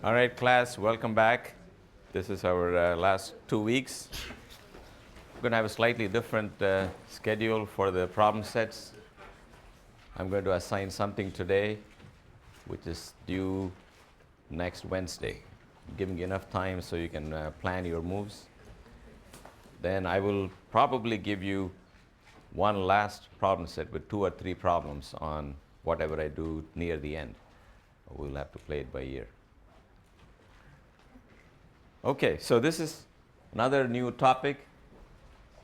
All right, class, welcome back. This is our last 2 weeks. We're going to have a slightly different schedule for the problem sets. I'm going to assign something today, which is due next Wednesday, giving you enough time so you can plan your moves. Then I will probably give you one last problem set with 2 or 3 problems on whatever I do near the end. We'll have to play it by ear. Okay, so this is another new topic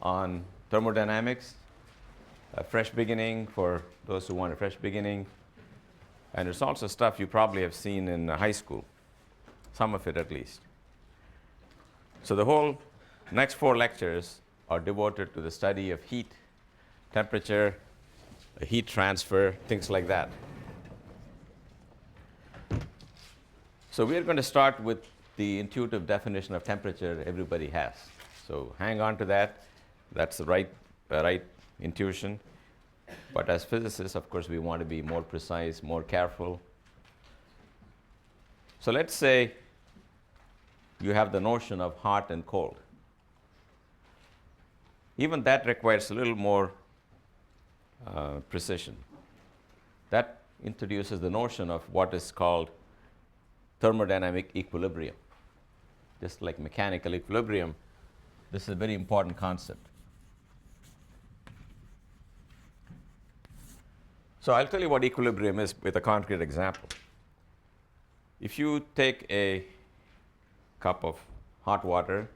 on thermodynamics, a fresh beginning for those who want a fresh beginning. And it's also stuff you probably have seen in high school, some of it at least. So the whole next 4 lectures are devoted to the study of heat, temperature, heat transfer, things like that. So we are going to start with the intuitive definition of temperature everybody has. So hang on to that. That's the right intuition. But as physicists, of course, we want to be more precise, more careful. So let's say you have the notion of hot and cold. Even that requires a little more precision. That introduces the notion of what is called thermodynamic equilibrium. Just like mechanical equilibrium, this is a very important concept. So I'll tell you what equilibrium is with a concrete example. If you take a cup of hot water,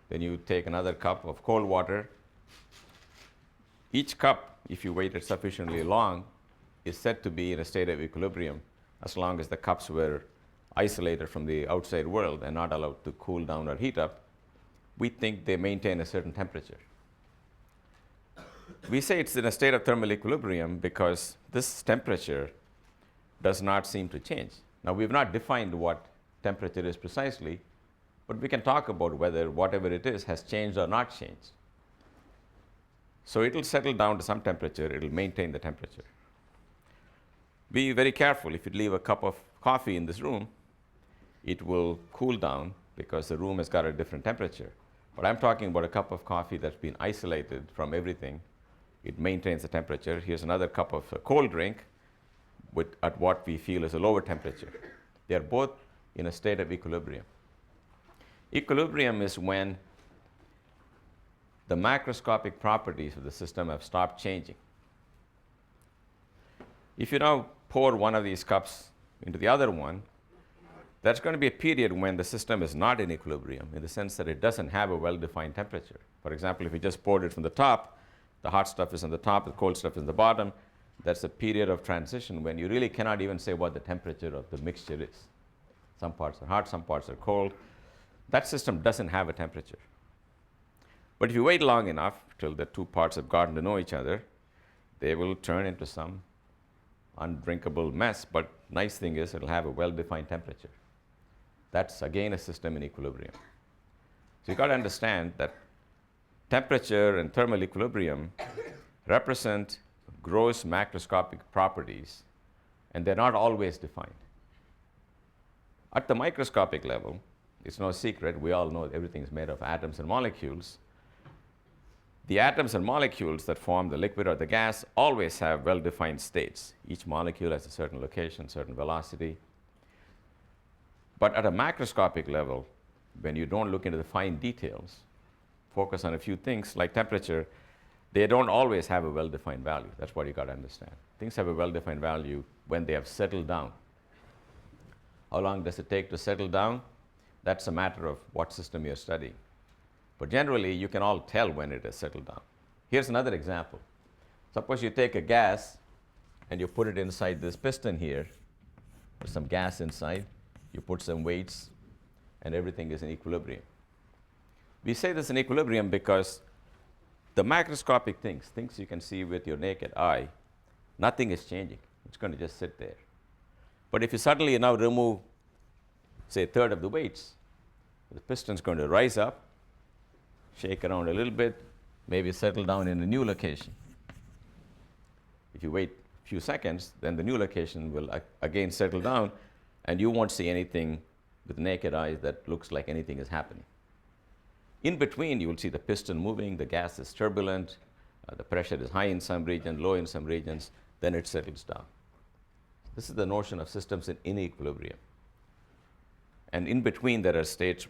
then you take another cup of cold water. Each cup, if you wait it sufficiently long, is said to be in a state of equilibrium as long as the cups were isolated from the outside world and not allowed to cool down or heat up. We think they maintain a certain temperature. We say it's in a state of thermal equilibrium because this temperature does not seem to change. Now, we've not defined what temperature is precisely, but we can talk about whether whatever it is has changed or not changed. So it will settle down to some temperature. It will maintain the temperature. Be very careful. If you leave a cup of coffee in this room, it will cool down because the room has got a different temperature. But I'm talking about a cup of coffee that's been isolated from everything. It maintains the temperature. Here's another cup of a cold drink at what we feel is a lower temperature. They are both in a state of equilibrium. Equilibrium is when the macroscopic properties of the system have stopped changing. If you now pour one of these cups into the other one, that's going to be a period when the system is not in equilibrium in the sense that it doesn't have a well-defined temperature. For example, if you just poured it from the top, the hot stuff is on the top, the cold stuff is on the bottom. That's a period of transition when you really cannot even say what the temperature of the mixture is. Some parts are hot, some parts are cold. That system doesn't have a temperature. But if you wait long enough till the 2 parts have gotten to know each other, they will turn into some undrinkable mess. But nice thing is it'll have a well-defined temperature. That's again a system in equilibrium. So you've got to understand that temperature and thermal equilibrium represent gross macroscopic properties, and they're not always defined. At the microscopic level, it's no secret, we all know everything is made of atoms and molecules. The atoms and molecules that form the liquid or the gas always have well-defined states. Each molecule has a certain location, certain velocity. But at a macroscopic level, when you don't look into the fine details, focus on a few things like temperature, they don't always have a well-defined value. That's what you got to understand. Things have a well-defined value when they have settled down. How long does it take to settle down? That's a matter of what system you're studying. But generally, you can all tell when it has settled down. Here's another example. Suppose you take a gas and you put it inside this piston here. There's some gas inside. You put some weights, and everything is in equilibrium. We say this in equilibrium because the macroscopic things you can see with your naked eye, nothing is changing. It's going to just sit there. But if you suddenly now remove, say, a third of the weights, the piston's going to rise up, shake around a little bit, maybe settle down in a new location. If you wait a few seconds, then the new location will again settle down, and you won't see anything with naked eyes that looks like anything is happening. In between, you will see the piston moving, the gas is turbulent, the pressure is high in some region, low in some regions, then it settles down. This is the notion of systems in equilibrium. And in between, there are states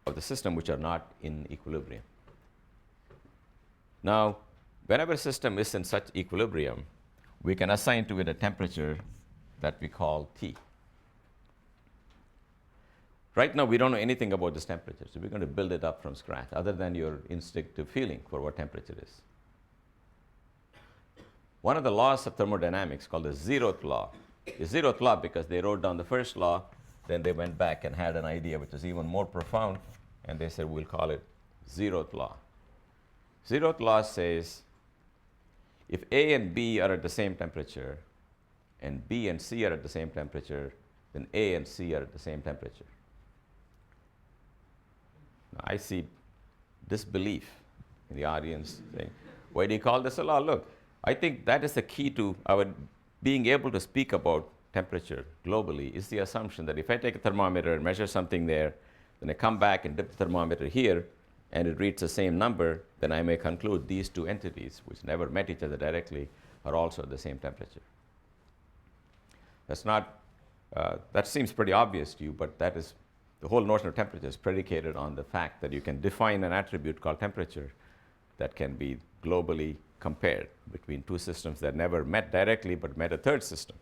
of the system which are not in equilibrium. Now, whenever a system is in such equilibrium, we can assign to it a temperature that we call T. Right now, we don't know anything about this temperature, so we're going to build it up from scratch, other than your instinctive feeling for what temperature is. One of the laws of thermodynamics, called the Zeroth law, is Zeroth law because they wrote down the first law, then they went back and had an idea which is even more profound, and they said, we'll call it Zeroth law. Zeroth law says, if A and B are at the same temperature, and B and C are at the same temperature, then A and C are at the same temperature. Now, I see disbelief in the audience saying, why do you call this a law? Look, I think that is the key to our being able to speak about temperature globally, is the assumption that if I take a thermometer and measure something there, then I come back and dip the thermometer here, and it reads the same number, then I may conclude these two entities, which never met each other directly, are also at the same temperature. That's not, that seems pretty obvious to you, but that is, the whole notion of temperature is predicated on the fact that you can define an attribute called temperature that can be globally compared between two systems that never met directly but met a third system.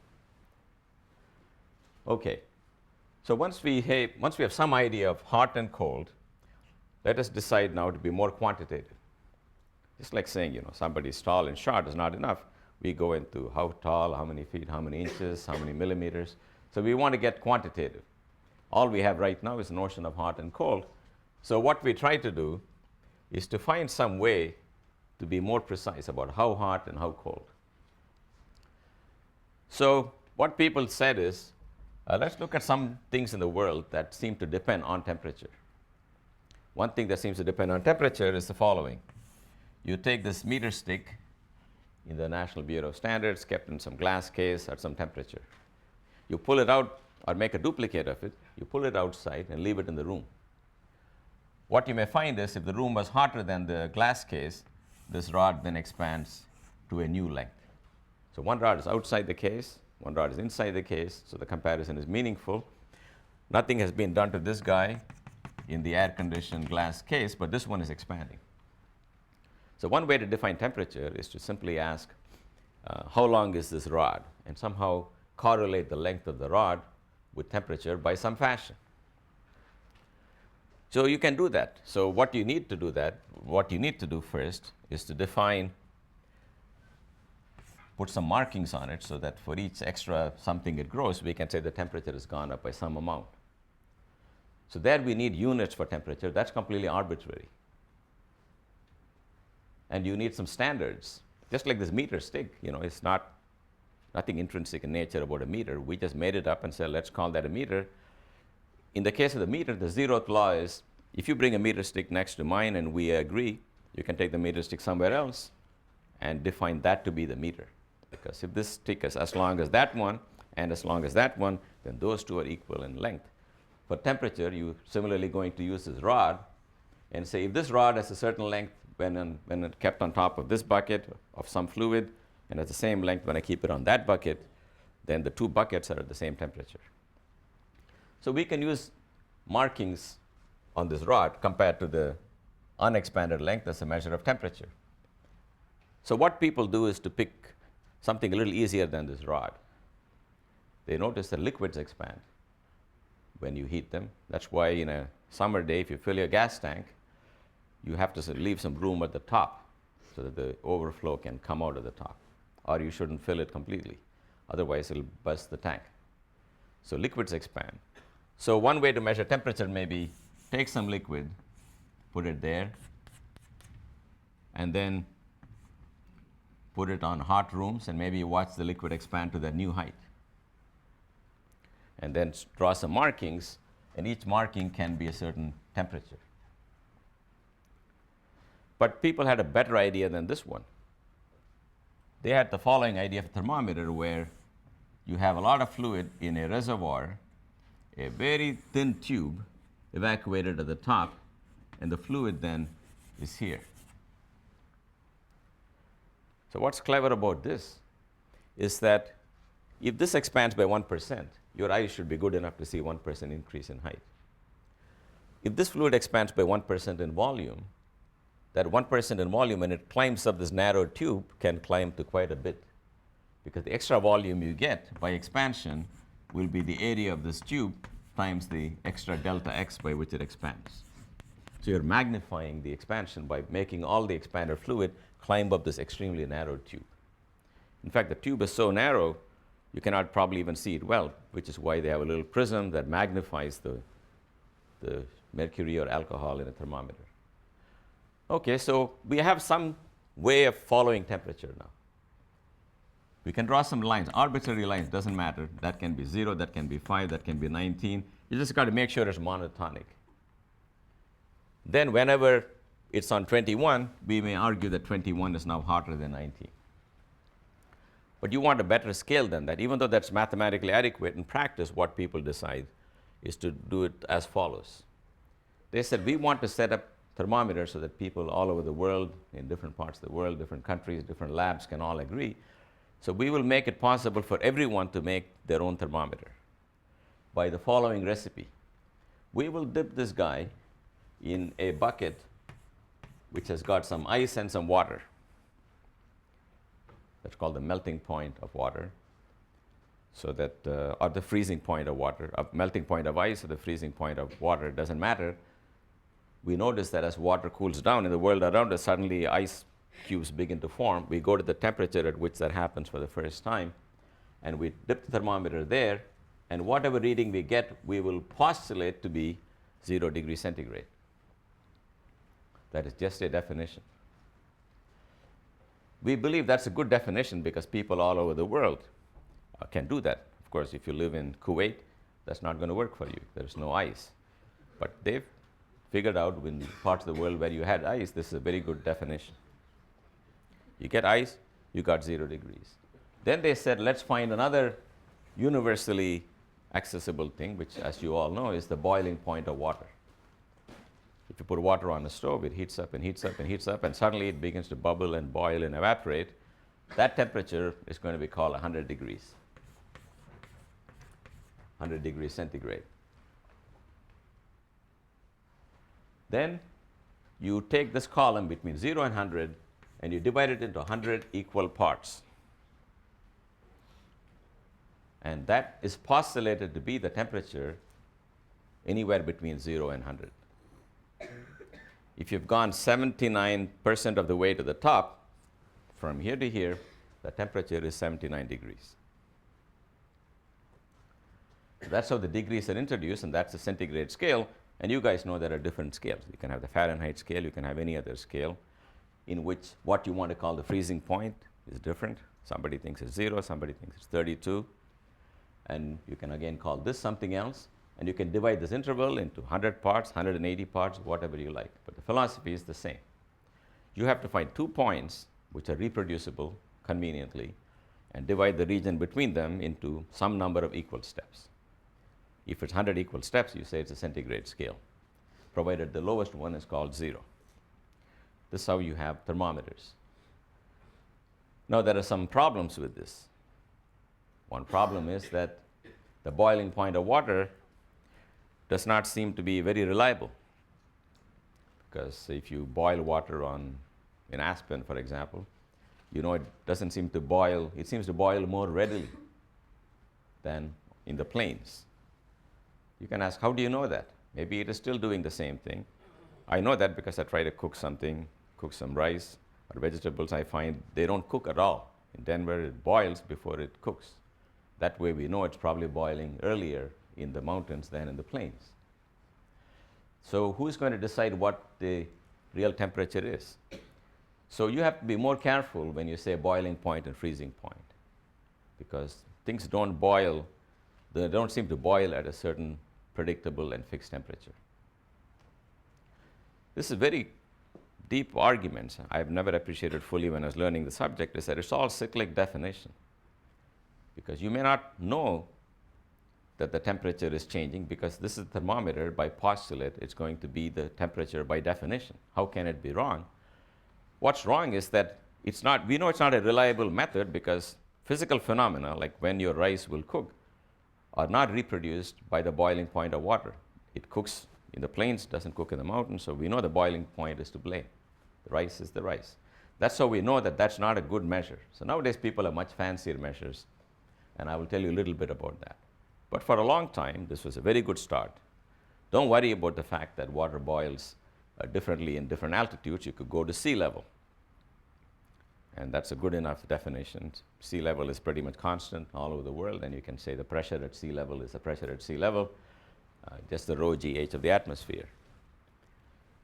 Okay, so once we have some idea of hot and cold, let us decide now to be more quantitative. Just like saying, somebody's tall and short is not enough. We go into how tall, how many feet, how many inches, how many millimeters. So we want to get quantitative. All we have right now is the notion of hot and cold. So what we try to do is to find some way to be more precise about how hot and how cold. So what people said is, let's look at some things in the world that seem to depend on temperature. One thing that seems to depend on temperature is the following. You take this meter stick in the National Bureau of Standards, kept in some glass case at some temperature. You pull it out or make a duplicate of it, you pull it outside and leave it in the room. What you may find is if the room was hotter than the glass case, this rod then expands to a new length. So one rod is outside the case, one rod is inside the case, so the comparison is meaningful. Nothing has been done to this guy in the air-conditioned glass case, but this one is expanding. So one way to define temperature is to simply ask, how long is this rod? And somehow correlate the length of the rod with temperature by some fashion. So you can do that. So what you need to do first is to define, put some markings on it so that for each extra something it grows, we can say the temperature has gone up by some amount. So there we need units for temperature. That's completely arbitrary. And you need some standards. Just like this meter stick, it's nothing intrinsic in nature about a meter. We just made it up and said, let's call that a meter. In the case of the meter, the zeroth law is, if you bring a meter stick next to mine and we agree, you can take the meter stick somewhere else and define that to be the meter. Because if this stick is as long as that one and as long as that one, then those two are equal in length. For temperature, you're similarly going to use this rod and say, if this rod has a certain length when it kept on top of this bucket of some fluid, and at the same length when I keep it on that bucket, then the two buckets are at the same temperature. So we can use markings on this rod compared to the unexpanded length as a measure of temperature. So what people do is to pick something a little easier than this rod. They notice that liquids expand when you heat them. That's why in a summer day, if you fill your gas tank, you have to leave some room at the top so that the overflow can come out of the top. Or you shouldn't fill it completely. Otherwise, it'll bust the tank. So liquids expand. So one way to measure temperature may be take some liquid, put it there, and then put it on hot rooms, and maybe you watch the liquid expand to that new height. And then draw some markings, and each marking can be a certain temperature. But people had a better idea than this one. They had the following idea of a thermometer where you have a lot of fluid in a reservoir a very thin tube evacuated at the top, and the fluid then is here. So what's clever about this is that if this expands by 1%, your eyes should be good enough to see 1% increase in height. If this fluid expands by 1% in volume, that 1% in volume, when it climbs up this narrow tube, can climb to quite a bit, because the extra volume you get by expansion will be the area of this tube times the extra delta x by which it expands. So you're magnifying the expansion by making all the expanded fluid climb up this extremely narrow tube. In fact, the tube is so narrow, you cannot probably even see it well, which is why they have a little prism that magnifies the mercury or alcohol in a thermometer. Okay, so we have some way of following temperature now. We can draw some lines, arbitrary lines, doesn't matter. That can be 0, that can be 5, that can be 19. You just got to make sure it's monotonic. Then whenever it's on 21, we may argue that 21 is now hotter than 19. But you want a better scale than that. Even though that's mathematically adequate, in practice, what people decide is to do it as follows. They said, we want to set up thermometers so that people all over the world, in different parts of the world, different countries, different labs can all agree. So we will make it possible for everyone to make their own thermometer by the following recipe. We will dip this guy in a bucket which has got some ice and some water. That's called the melting point of water. So that, or the freezing point of water, a melting point of ice or the freezing point of water, it doesn't matter. We notice that as water cools down in the world around us, suddenly ice cubes begin to form. We go to the temperature at which that happens for the first time, and we dip the thermometer there, and whatever reading we get, we will postulate to be 0 degrees centigrade. That is just a definition. We believe that's a good definition because people all over the world can do that. Of course, if you live in Kuwait, that's not going to work for you. There's no ice. But they've figured out in parts of the world where you had ice, this is a very good definition. You get ice, you got 0 degrees. Then they said, let's find another universally accessible thing, which, as you all know, is the boiling point of water. If you put water on a stove, it heats up and heats up and heats up, and suddenly it begins to bubble and boil and evaporate. That temperature is going to be called 100 degrees. 100 degrees centigrade. Then you take this column between 0 and 100, and you divide it into 100 equal parts. And that is postulated to be the temperature anywhere between 0 and 100. If you've gone 79% of the way to the top, from here to here, the temperature is 79 degrees. That's how the degrees are introduced, and that's the centigrade scale. And you guys know there are different scales. You can have the Fahrenheit scale, you can have any other scale, in which what you want to call the freezing point is different. Somebody thinks it's 0, somebody thinks it's 32. And you can again call this something else. And you can divide this interval into 100 parts, 180 parts, whatever you like. But the philosophy is the same. You have to find 2 points which are reproducible conveniently and divide the region between them into some number of equal steps. If it's 100 equal steps, you say it's a centigrade scale, provided the lowest one is called 0. This is how you have thermometers. Now, there are some problems with this. One problem is that the boiling point of water does not seem to be very reliable, because if you boil water in Aspen, for example, you know it doesn't seem to boil. It seems to boil more readily than in the plains. You can ask, how do you know that? Maybe it is still doing the same thing. I know that because I try to cook something, cook some rice or vegetables. I find they don't cook at all. In Denver, it boils before it cooks. That way we know it's probably boiling earlier in the mountains than in the plains. So who's going to decide what the real temperature is? So you have to be more careful when you say boiling point and freezing point, because things don't boil, they don't seem to boil at a certain predictable and fixed temperature. This is very deep arguments. I've never appreciated fully when I was learning the subject is that it's all cyclic definition, because you may not know that the temperature is changing because this is the thermometer. By postulate, it's going to be the temperature by definition. How can it be wrong? What's wrong is that it's not, we know it's not a reliable method because physical phenomena, like when your rice will cook, are not reproduced by the boiling point of water. It cooks in the plains, doesn't cook in the mountains, so we know the boiling point is to blame. The rice is the rice. That's how we know that that's not a good measure. So nowadays people have much fancier measures, and I will tell you a little bit about that. But for a long time, this was a very good start. Don't worry about the fact that water boils differently in different altitudes. You could go to sea level, and that's a good enough definition. Sea level is pretty much constant all over the world, and you can say the pressure at sea level is the pressure at sea level, just the rho gh of the atmosphere.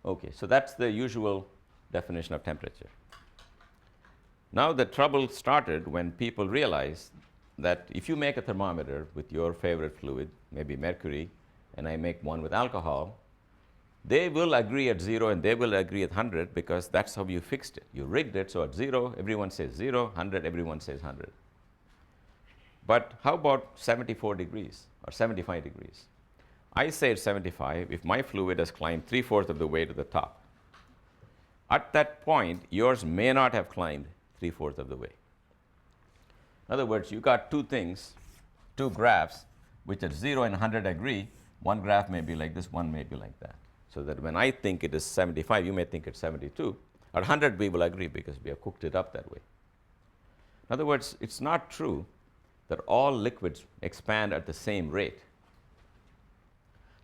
Okay, so that's the usual definition of temperature. Now the trouble started when people realized that if you make a thermometer with your favorite fluid, maybe mercury, and I make one with alcohol, they will agree at 0 and they will agree at 100 because that's how you fixed it. You rigged it, so at 0, everyone says 0, 100, everyone says 100. But how about 74 degrees or 75 degrees? I say it's 75 if my fluid has climbed 3/4 of the way to the top. At that point, yours may not have climbed 3/4 of the way. In other words, you got two things, two graphs, which at 0 and 100 agree. One graph may be like this, one may be like that. So that when I think it is 75, you may think it's 72. At 100, we will agree because we have cooked it up that way. In other words, it's not true that all liquids expand at the same rate.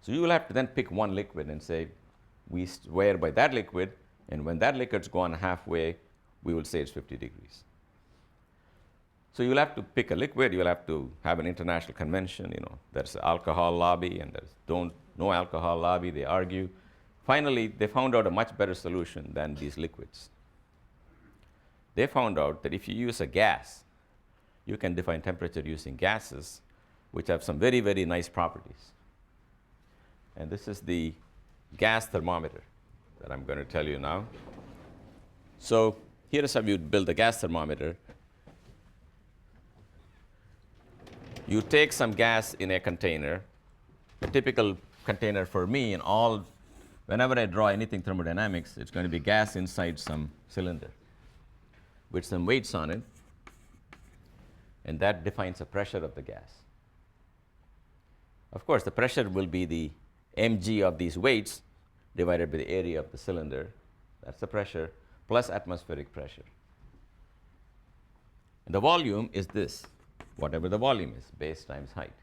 So you will have to then pick one liquid and say, we swear by that liquid, and when that liquid's gone halfway, we will say it's 50 degrees. So you'll have to pick a liquid, you'll have to have an international convention, there's the alcohol lobby and there's no alcohol lobby, they argue. Finally, they found out a much better solution than these liquids. They found out that if you use a gas, you can define temperature using gases, which have some very, very nice properties. And this is the gas thermometer that I'm going to tell you now. So here is how you build a gas thermometer. You take some gas in a container, a typical container for me, and whenever I draw anything thermodynamics, it's going to be gas inside some cylinder with some weights on it, and that defines the pressure of the gas. Of course, the pressure will be the mg of these weights divided by the area of the cylinder. That's the pressure, plus atmospheric pressure. And the volume is this, whatever the volume is, base times height.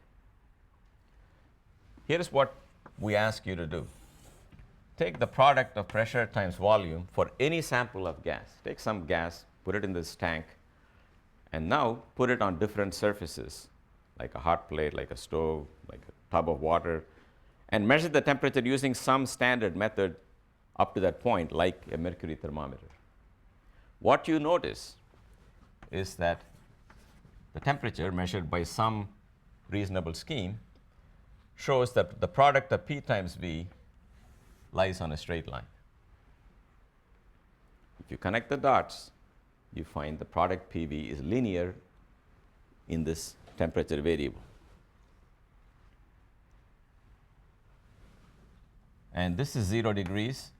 Here's what we ask you to do. Take the product of pressure times volume for any sample of gas. Take some gas, put it in this tank, and now put it on different surfaces, like a hot plate, like a stove, like a tub of water, and measure the temperature using some standard method up to that point, like a mercury thermometer. What you notice is that the temperature measured by some reasonable scheme shows that the product of P times V lies on a straight line. If you connect the dots, you find the product PV is linear in this temperature variable. And this is 0 degrees,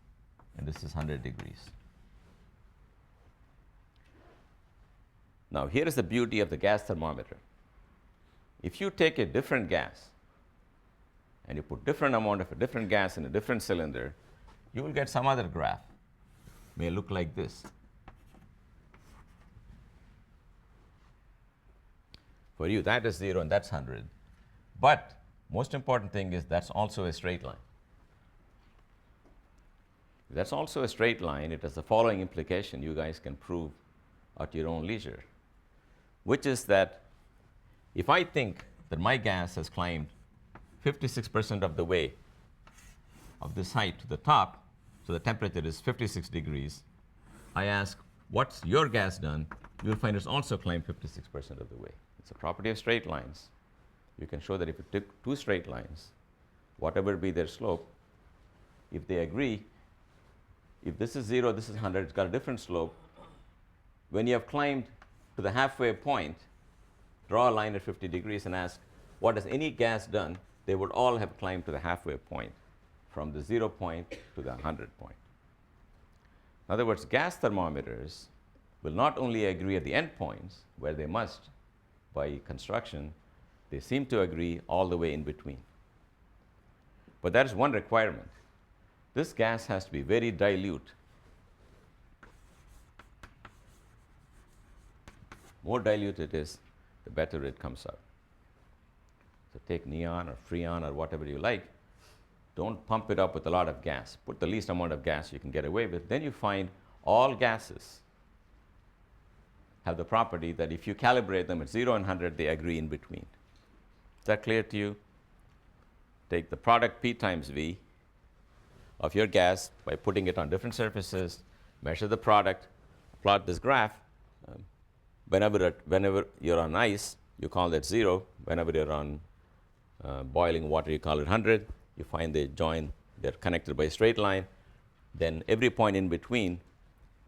and this is 100 degrees. Now, here is the beauty of the gas thermometer. If you take a different gas and you put different amount of a different gas in a different cylinder, you will get some other graph. It may look like this. For you, that is 0 and that's 100. But most important thing is that's also a straight line. If that's also a straight line, it has the following implication you guys can prove at your own leisure, which is that if I think that my gas has climbed 56% of the way of this height to the top, so the temperature is 56 degrees, I ask, what's your gas done? You'll find it's also climbed 56% of the way. It's a property of straight lines. You can show that if you took two straight lines, whatever be their slope, if they agree, if this is 0, this is 100, it's got a different slope. When you have climbed to the halfway point, draw a line at 50 degrees and ask, what has any gas done, they would all have climbed to the halfway point, from the 0 point to the 100 point. In other words, gas thermometers will not only agree at the end points, where they must by construction, they seem to agree all the way in between. But there is one requirement. This gas has to be very dilute. More dilute it is, the better it comes out. So take neon or freon or whatever you like. Don't pump it up with a lot of gas. Put the least amount of gas you can get away with. Then you find all gases have the property that if you calibrate them at 0 and 100, they agree in between. Is that clear to you? Take the product P times V of your gas by putting it on different surfaces, measure the product, plot this graph. Whenever you're on ice, you call that 0. Whenever you're on boiling water, you call it 100. You find they join, they're connected by a straight line. Then every point in between,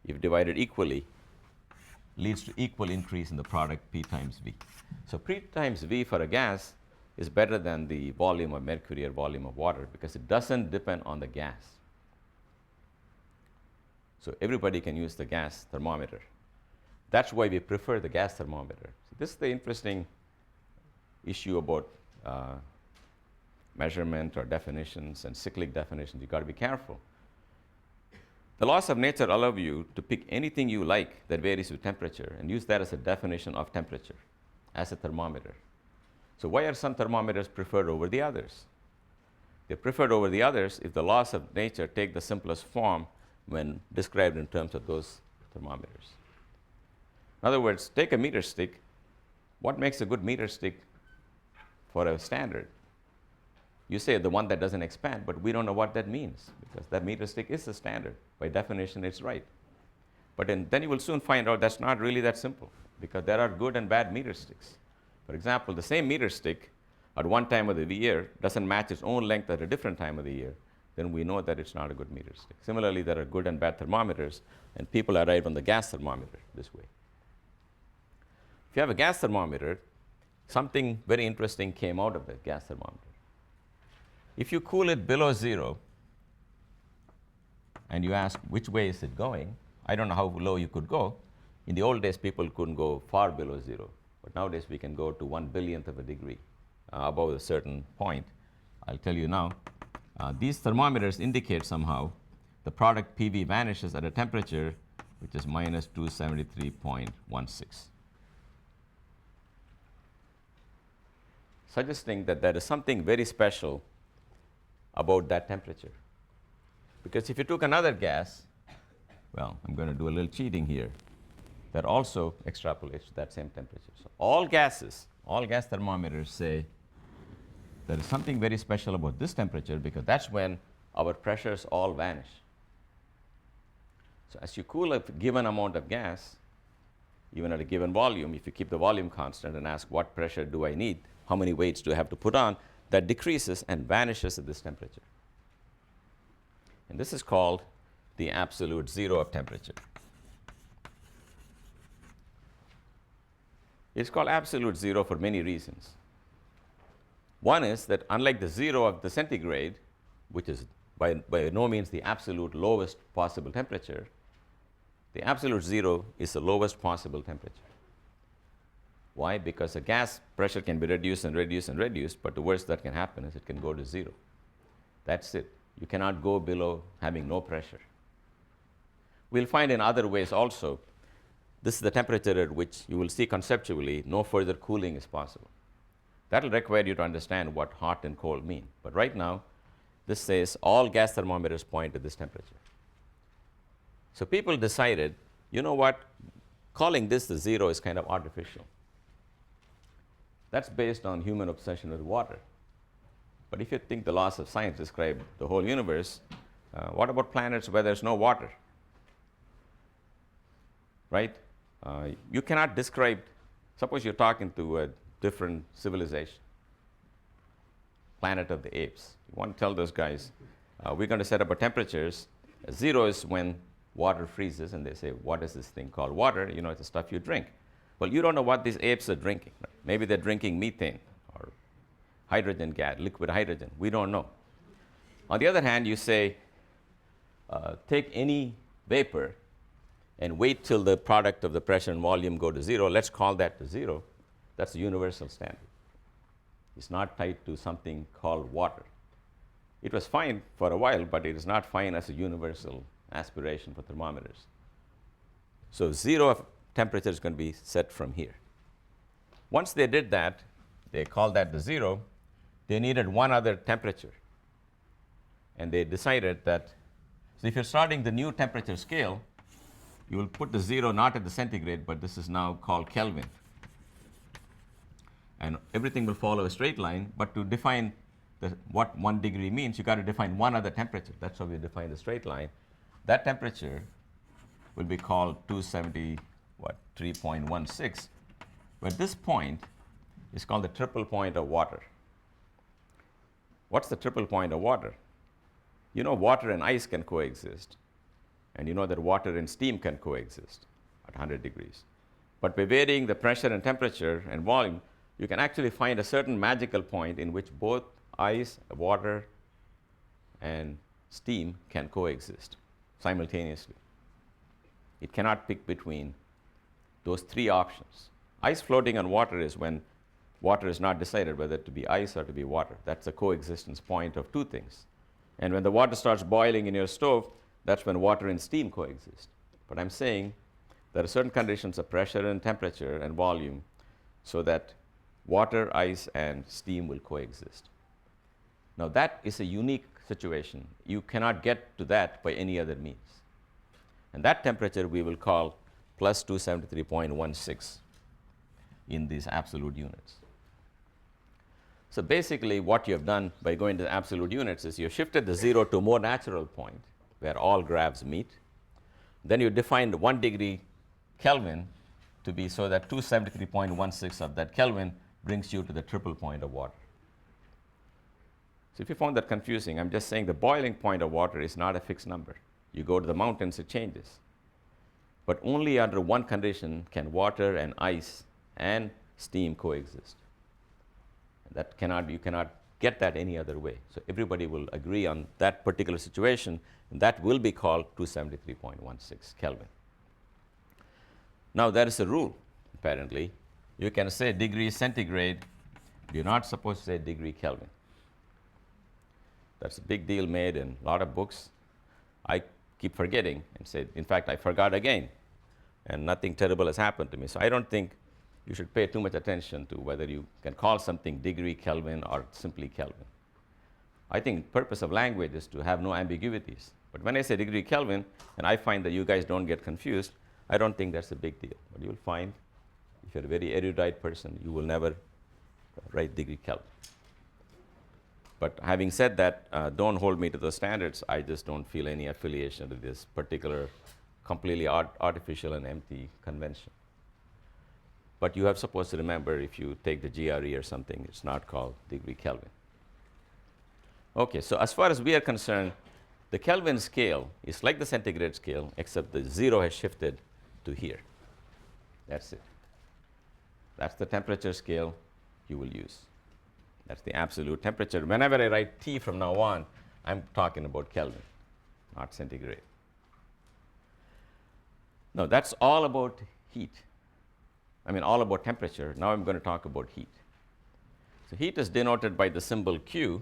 if divided equally, leads to equal increase in the product P times V. So P times V for a gas is better than the volume of mercury or volume of water because it doesn't depend on the gas. So everybody can use the gas thermometer. That's why we prefer the gas thermometer. So this is the interesting issue about measurement or definitions and cyclic definitions. You've got to be careful. The laws of nature allow you to pick anything you like that varies with temperature and use that as a definition of temperature, as a thermometer. So why are some thermometers preferred over the others? They're preferred over the others if the laws of nature take the simplest form when described in terms of those thermometers. In other words, take a meter stick. What makes a good meter stick for a standard? You say the one that doesn't expand, but we don't know what that means because that meter stick is a standard. By definition, it's right. But then you will soon find out that's not really that simple because there are good and bad meter sticks. For example, the same meter stick at one time of the year doesn't match its own length at a different time of the year, then we know that it's not a good meter stick. Similarly, there are good and bad thermometers, and people arrive on the gas thermometer this way. If you have a gas thermometer, something very interesting came out of the gas thermometer. If you cool it below 0 and you ask which way is it going, I don't know how low you could go. In the old days, people couldn't go far below 0. But nowadays, we can go to 1/1000th of a degree above a certain point. I'll tell you now. These thermometers indicate somehow the product PV vanishes at a temperature which is minus 273.16. Suggesting that there is something very special about that temperature. Because if you took another gas, well, I'm going to do a little cheating here, that also extrapolates to that same temperature. So all gases, all gas thermometers say there is something very special about this temperature because that's when our pressures all vanish. So as you cool a given amount of gas, even at a given volume, if you keep the volume constant and ask what pressure do I need, how many weights do I have to put on, that decreases and vanishes at this temperature. And this is called the absolute zero of temperature. It's called absolute zero for many reasons. One is that unlike the zero of the centigrade, which is by no means the absolute lowest possible temperature, the absolute zero is the lowest possible temperature. Why? Because a gas pressure can be reduced and reduced and reduced, but the worst that can happen is it can go to 0. That's it. You cannot go below having no pressure. We'll find in other ways also, this is the temperature at which you will see conceptually no further cooling is possible. That will require you to understand what hot and cold mean. But right now, this says all gas thermometers point to this temperature. So people decided, you know what, calling this the zero is kind of artificial. That's based on human obsession with water. But if you think the laws of science describe the whole universe, what about planets where there's no water? Right? You cannot describe, suppose you're talking to a different civilization, planet of the apes. You want to tell those guys, we're going to set up our temperatures. 0 is when water freezes, and they say, what is this thing called water? You know, it's the stuff you drink. Well, you don't know what these apes are drinking. Right? Maybe they're drinking methane or hydrogen gas, liquid hydrogen. We don't know. On the other hand, you say, take any vapor and wait till the product of the pressure and volume go to 0. Let's call that to 0. That's a universal standard. It's not tied to something called water. It was fine for a while, but it is not fine as a universal aspiration for thermometers. So 0 temperature is going to be set from here. Once they did that, they called that the 0. They needed one other temperature. And they decided that, so if you're starting the new temperature scale, you will put the 0 not at the centigrade, but this is now called Kelvin. And everything will follow a straight line, but to define what 1 degree means, you got to define one other temperature. That's how we define the straight line. That temperature will be called 3.16. But this point is called the triple point of water. What's the triple point of water? You know water and ice can coexist. And you know that water and steam can coexist at 100 degrees. But by varying the pressure and temperature and volume, you can actually find a certain magical point in which both ice, water, and steam can coexist simultaneously. It cannot pick between those three options. Ice floating on water is when water is not decided whether to be ice or to be water. That's the coexistence point of two things. And when the water starts boiling in your stove, that's when water and steam coexist. But I'm saying there are certain conditions of pressure and temperature and volume so that water, ice, and steam will coexist. Now that is a unique situation. You cannot get to that by any other means. And that temperature we will call plus 273.16 in these absolute units. So basically what you have done by going to the absolute units is you have shifted the 0 to a more natural point where all graphs meet. Then you defined 1 degree Kelvin to be so that 273.16 of that Kelvin brings you to the triple point of water. So if you found that confusing, I'm just saying the boiling point of water is not a fixed number. You go to the mountains, it changes. But only under one condition can water and ice and steam coexist. That you cannot get that any other way. So everybody will agree on that particular situation, and that will be called 273.16 Kelvin. Now there is a rule, apparently. You can say degree centigrade. You're not supposed to say degree Kelvin. That's a big deal made in a lot of books. I keep forgetting and say, in fact, I forgot again, and nothing terrible has happened to me. So I don't think you should pay too much attention to whether you can call something degree Kelvin or simply Kelvin. I think the purpose of language is to have no ambiguities. But when I say degree Kelvin, and I find that you guys don't get confused, I don't think that's a big deal. But you'll find, if you're a very erudite person, you will never write degree Kelvin. But having said that, don't hold me to those standards. I just don't feel any affiliation to this particular completely artificial and empty convention. But you are supposed to remember, if you take the GRE or something, it's not called degree Kelvin. Okay, so as far as we are concerned, the Kelvin scale is like the centigrade scale, except the 0 has shifted to here. That's it. That's the temperature scale you will use. That's the absolute temperature. Whenever I write T from now on, I'm talking about Kelvin, not centigrade. Now, that's all about heat. I mean, all about temperature. Now I'm going to talk about heat. So heat is denoted by the symbol Q.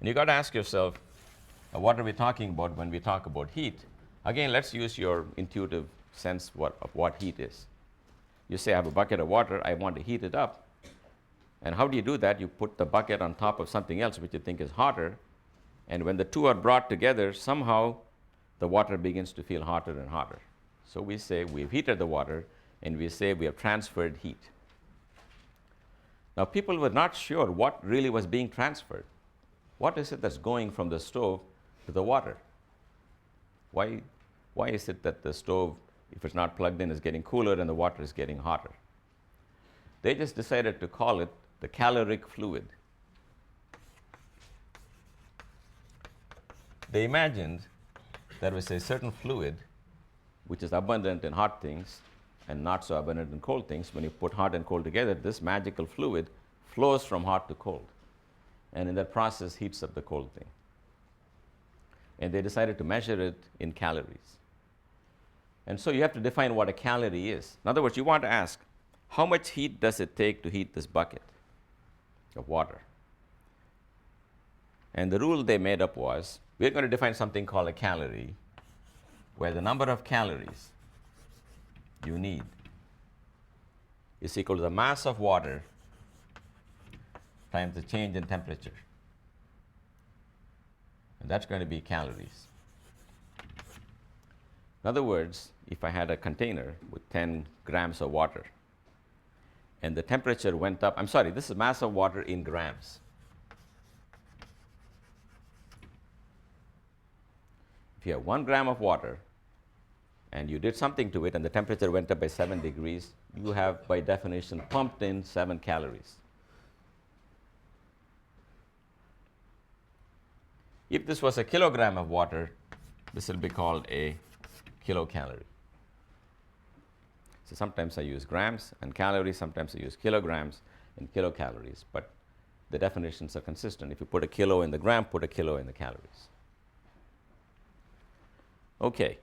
And you got to ask yourself, what are we talking about when we talk about heat? Again, let's use your intuitive sense of what heat is. You say, I have a bucket of water. I want to heat it up. And how do you do that? You put the bucket on top of something else which you think is hotter. And when the two are brought together, somehow the water begins to feel hotter and hotter. So we say we've heated the water, and we say we have transferred heat. Now, people were not sure what really was being transferred. What is it that's going from the stove to the water? Why is it that the stove, if it's not plugged in, is getting cooler and the water is getting hotter? They just decided to call it the caloric fluid. They imagined there was a certain fluid which is abundant in hot things and not so abundant in cold things. When you put hot and cold together, this magical fluid flows from hot to cold. and in that process heats up the cold thing. And they decided to measure it in calories. And so you have to define what a calorie is. In other words, you want to ask, how much heat does it take to heat this bucket of water? And the rule they made up was, we're going to define something called a calorie, where the number of calories you need is equal to the mass of water times the change in temperature. And that's going to be calories. In other words, if I had a container with 10 grams of water, and the temperature went up, I'm sorry, this is mass of water in grams. If you have 1 gram of water, and you did something to it, and the temperature went up by 7 degrees, you have, by definition, pumped in 7 calories. If this was a kilogram of water, this will be called a kilocalorie. So sometimes I use grams and calories, sometimes I use kilograms and kilocalories, but the definitions are consistent. If you put a kilo in the gram, put a kilo in the calories. Okay.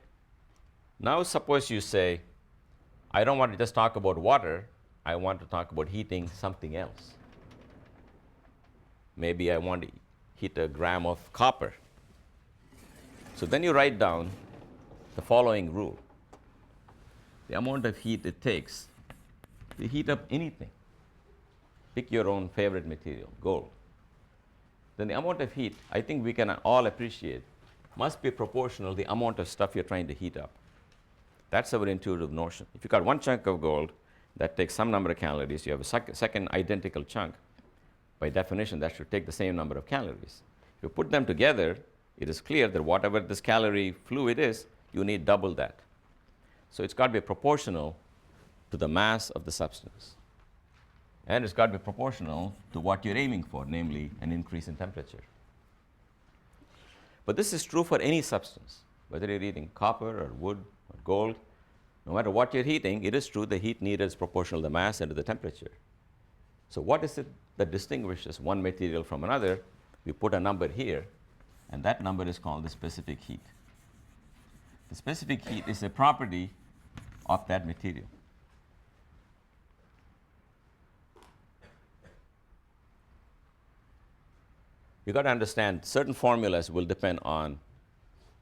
Now suppose you say, I don't want to just talk about water, I want to talk about heating something else. Maybe I want to heat a gram of copper. So then you write down the following rule. The amount of heat it takes to heat up anything. Pick your own favorite material, gold. Then the amount of heat, I think we can all appreciate, must be proportional to the amount of stuff you're trying to heat up. That's our intuitive notion. If you've got one chunk of gold that takes some number of calories, you have a second identical chunk. By definition, that should take the same number of calories. If you put them together, it is clear that whatever this calorie fluid is, you need double that. So it's got to be proportional to the mass of the substance. And it's got to be proportional to what you're aiming for, namely an increase in temperature. But this is true for any substance, whether you're heating copper or wood or gold. No matter what you're heating, it is true the heat needed is proportional to the mass and to the temperature. So what is it that distinguishes one material from another? We put a number here, and that number is called the specific heat. The specific heat is a property of that material. You've got to understand certain formulas will depend on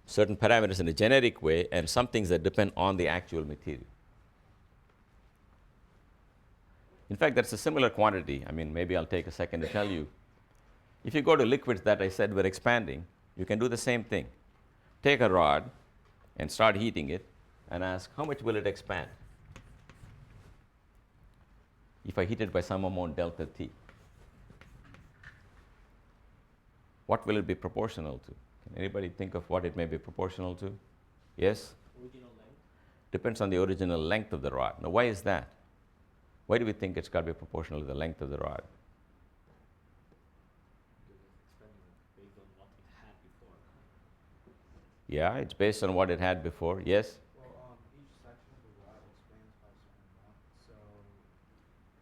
certain parameters in a generic way, and some things that depend on the actual material. In fact, that's a similar quantity. I mean, maybe I'll take a second to tell you. If you go to liquids that I said were expanding, you can do the same thing. Take a rod and start heating it and ask, how much will it expand if I heat it by some amount delta T? What will it be proportional to? Can anybody think of what it may be proportional to? Yes? Original length. Depends on the original length of the rod. Now, why is that? Why do we think it's got to be proportional to the length of the rod? Based on what it had before. Yeah, it's based on what it had before. Yes? Well, each section of the rod expands by a certain amount, so...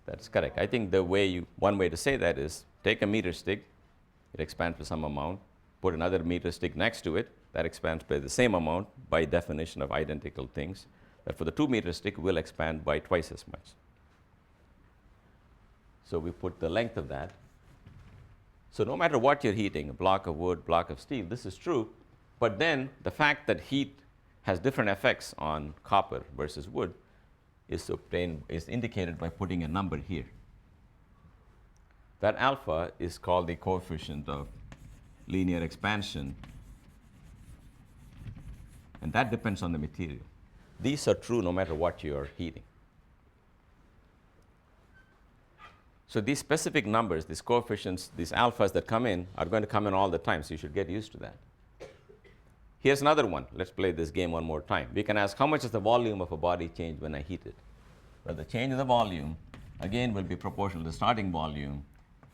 That's correct. I think the way one way to say that is, take a meter stick, it expands by some amount, put another meter stick next to it, that expands by the same amount, by definition of identical things. But for the 2 meter stick, will expand by twice as much. So we put the length of that. So no matter what you're heating, a block of wood, block of steel, this is true. But then the fact that heat has different effects on copper versus wood is indicated by putting a number here. That alpha is called the coefficient of linear expansion, and that depends on the material. These are true no matter what you're heating. So these specific numbers, these coefficients, these alphas that come in are going to come in all the time, so you should get used to that. Here's another one. Let's play this game one more time. We can ask, how much does the volume of a body change when I heat it? Well, the change in the volume, again, will be proportional to the starting volume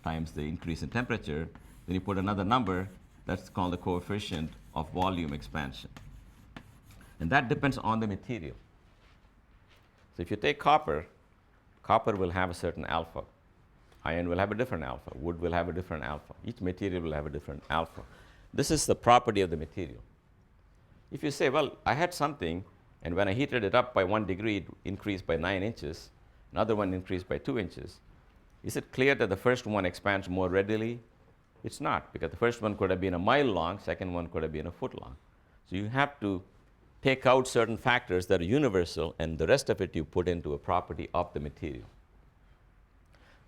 times the increase in temperature. Then you put another number, that's called the coefficient of volume expansion. And that depends on the material. So if you take copper, copper will have a certain alpha. Iron will have a different alpha. Wood will have a different alpha. Each material will have a different alpha. This is the property of the material. If you say, well, I had something, and when I heated it up by 1 degree, it increased by 9 inches, another one increased by 2 inches, is it clear that the first one expands more readily? It's not, because the first one could have been a mile long, second one could have been a foot long. So you have to take out certain factors that are universal, and the rest of it you put into a property of the material.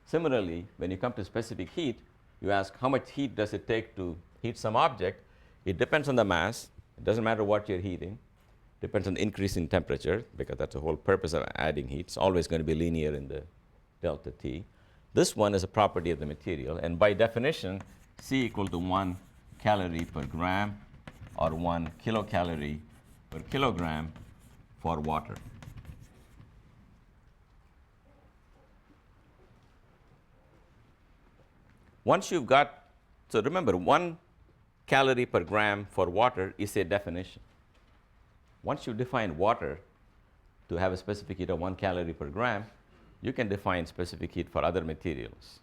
Similarly, when you come to specific heat, you ask how much heat does it take to heat some object. It depends on the mass. It doesn't matter what you're heating. It depends on the increase in temperature, because that's the whole purpose of adding heat. It's always going to be linear in the delta T. This one is a property of the material, and by definition, C equal to 1 calorie per gram or 1 kilocalorie per kilogram for water. Once you've got, so remember, 1 calorie per gram for water is a definition. Once you define water to have a specific heat of 1 calorie per gram, you can define specific heat for other materials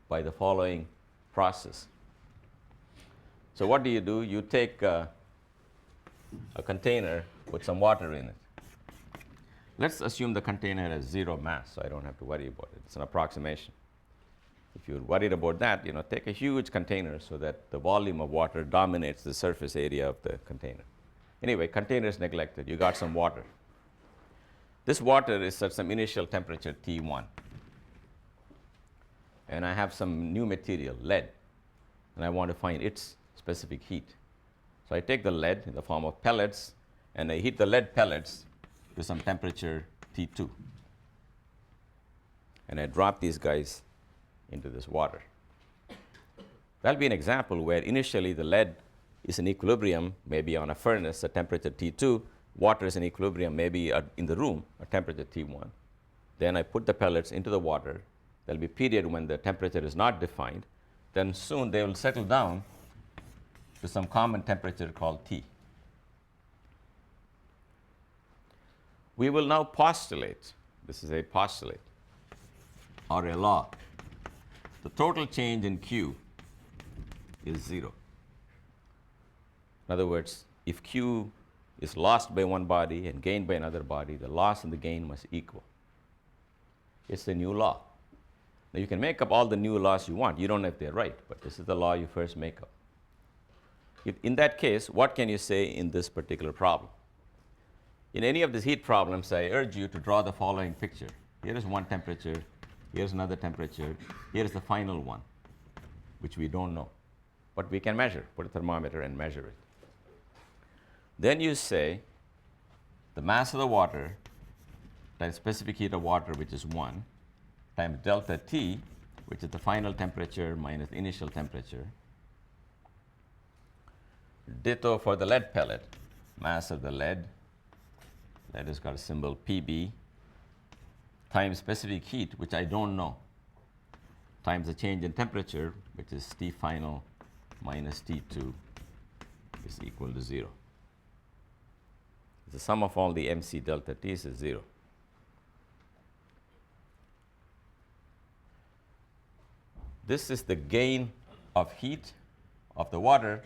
by the following process. So what do? You take a container with some water in it. Let's assume the container has 0 mass, so I don't have to worry about it. It's an approximation. If you're worried about that, take a huge container so that the volume of water dominates the surface area of the container. Anyway, container is neglected. You got some water. This water is at some initial temperature T1. And I have some new material, lead, and I want to find its specific heat. So I take the lead in the form of pellets, and I heat the lead pellets to some temperature T2. And I drop these guys into this water. That'll be an example where initially the lead is in equilibrium, maybe on a furnace at temperature T2. Water is in equilibrium, maybe in the room at temperature T1. Then I put the pellets into the water. There'll be a period when the temperature is not defined. Then soon they will settle down to some common temperature called T. We will now postulate, this is a postulate or a law. The total change in Q is 0. In other words, if Q is lost by one body and gained by another body, the loss and the gain must equal. It's the new law. Now you can make up all the new laws you want. You don't know if they're right, but this is the law you first make up. In that case, what can you say in this particular problem? In any of these heat problems, I urge you to draw the following picture. Here is one temperature. Here's another temperature. Here is the final one, which we don't know. But we can measure. Put a thermometer and measure it. Then you say the mass of the water times specific heat of water, which is 1, times delta T, which is the final temperature minus the initial temperature. Ditto for the lead pellet. Mass of the lead. Lead has got a symbol Pb, times specific heat, which I don't know, times the change in temperature, which is T final minus T2 is equal to 0. The sum of all the MC delta T is 0. This is the gain of heat of the water.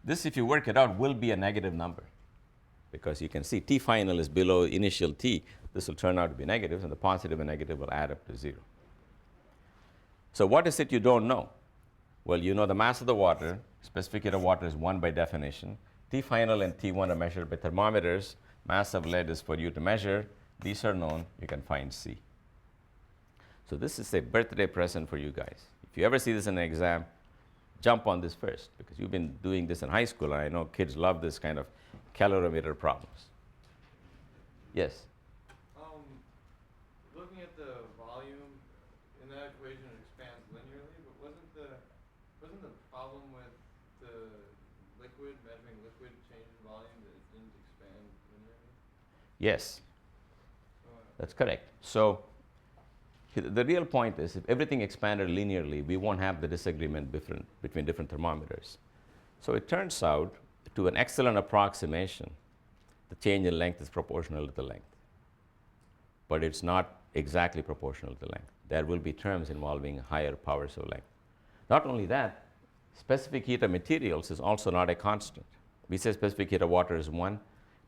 This, if you work it out, will be a negative number, because you can see T final is below initial T. This will turn out to be negative, and the positive and negative will add up to 0. So what is it you don't know? Well, you know the mass of the water. Specific heat of water is 1 by definition. T final and T1 are measured by thermometers. Mass of lead is for you to measure. These are known. You can find C. So this is a birthday present for you guys. If you ever see this in an exam, jump on this first, because you've been doing this in high school, and I know kids love this kind of calorimeter problems. Yes? Looking at the volume, in that equation it expands linearly, but wasn't the problem with the liquid, measuring liquid change in volume, that it didn't expand linearly? Yes, that's correct. So the real point is, if everything expanded linearly, we won't have the disagreement between different thermometers. So it turns out, to an excellent approximation, the change in length is proportional to the length. But it's not exactly proportional to the length. There will be terms involving higher powers of length. Not only that, specific heat of materials is also not a constant. We say specific heat of water is 1.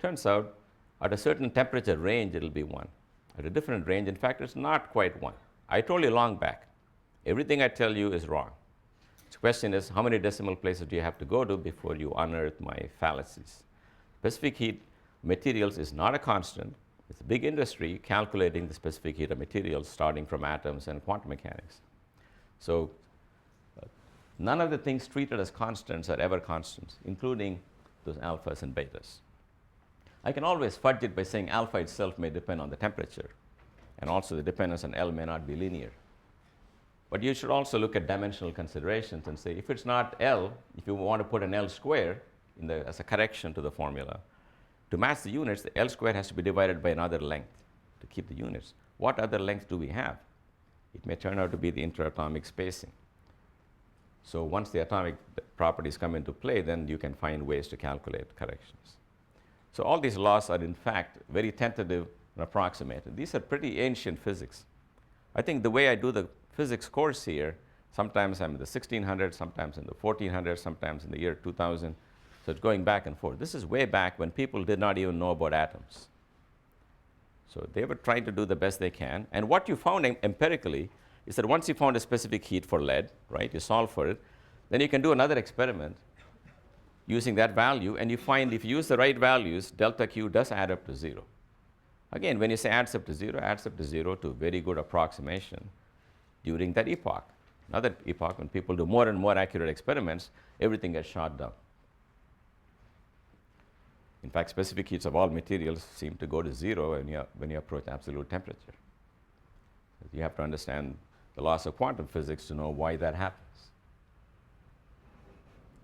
Turns out, at a certain temperature range, it will be 1. At a different range, in fact, it's not quite 1. I told you long back, everything I tell you is wrong. The question is, how many decimal places do you have to go to before you unearth my fallacies? Specific heat materials is not a constant. It's a big industry calculating the specific heat of materials starting from atoms and quantum mechanics. So none of the things treated as constants are ever constants, including those alphas and betas. I can always fudge it by saying alpha itself may depend on the temperature, and also the dependence on L may not be linear. But you should also look at dimensional considerations and say, if it's not L, if you want to put an L square as a correction to the formula, to match the units, the L square has to be divided by another length to keep the units. What other length do we have? It may turn out to be the interatomic spacing. So once the atomic properties come into play, then you can find ways to calculate corrections. So all these laws are, in fact, very tentative and approximate. These are pretty ancient physics. I think the way I do the physics course here, sometimes I'm in the 1600s, sometimes in the 1400s, sometimes in the year 2000. So it's going back and forth. This is way back when people did not even know about atoms. So they were trying to do the best they can. And what you found empirically is that once you found a specific heat for lead, right, you solve for it, then you can do another experiment using that value, and you find if you use the right values, delta Q does add up to 0. Again, when you say adds up to 0 to a very good approximation during that epoch. Another epoch, when people do more and more accurate experiments, everything gets shot down. In fact, specific heats of all materials seem to go to 0 when you approach absolute temperature. You have to understand the laws of quantum physics to know why that happens.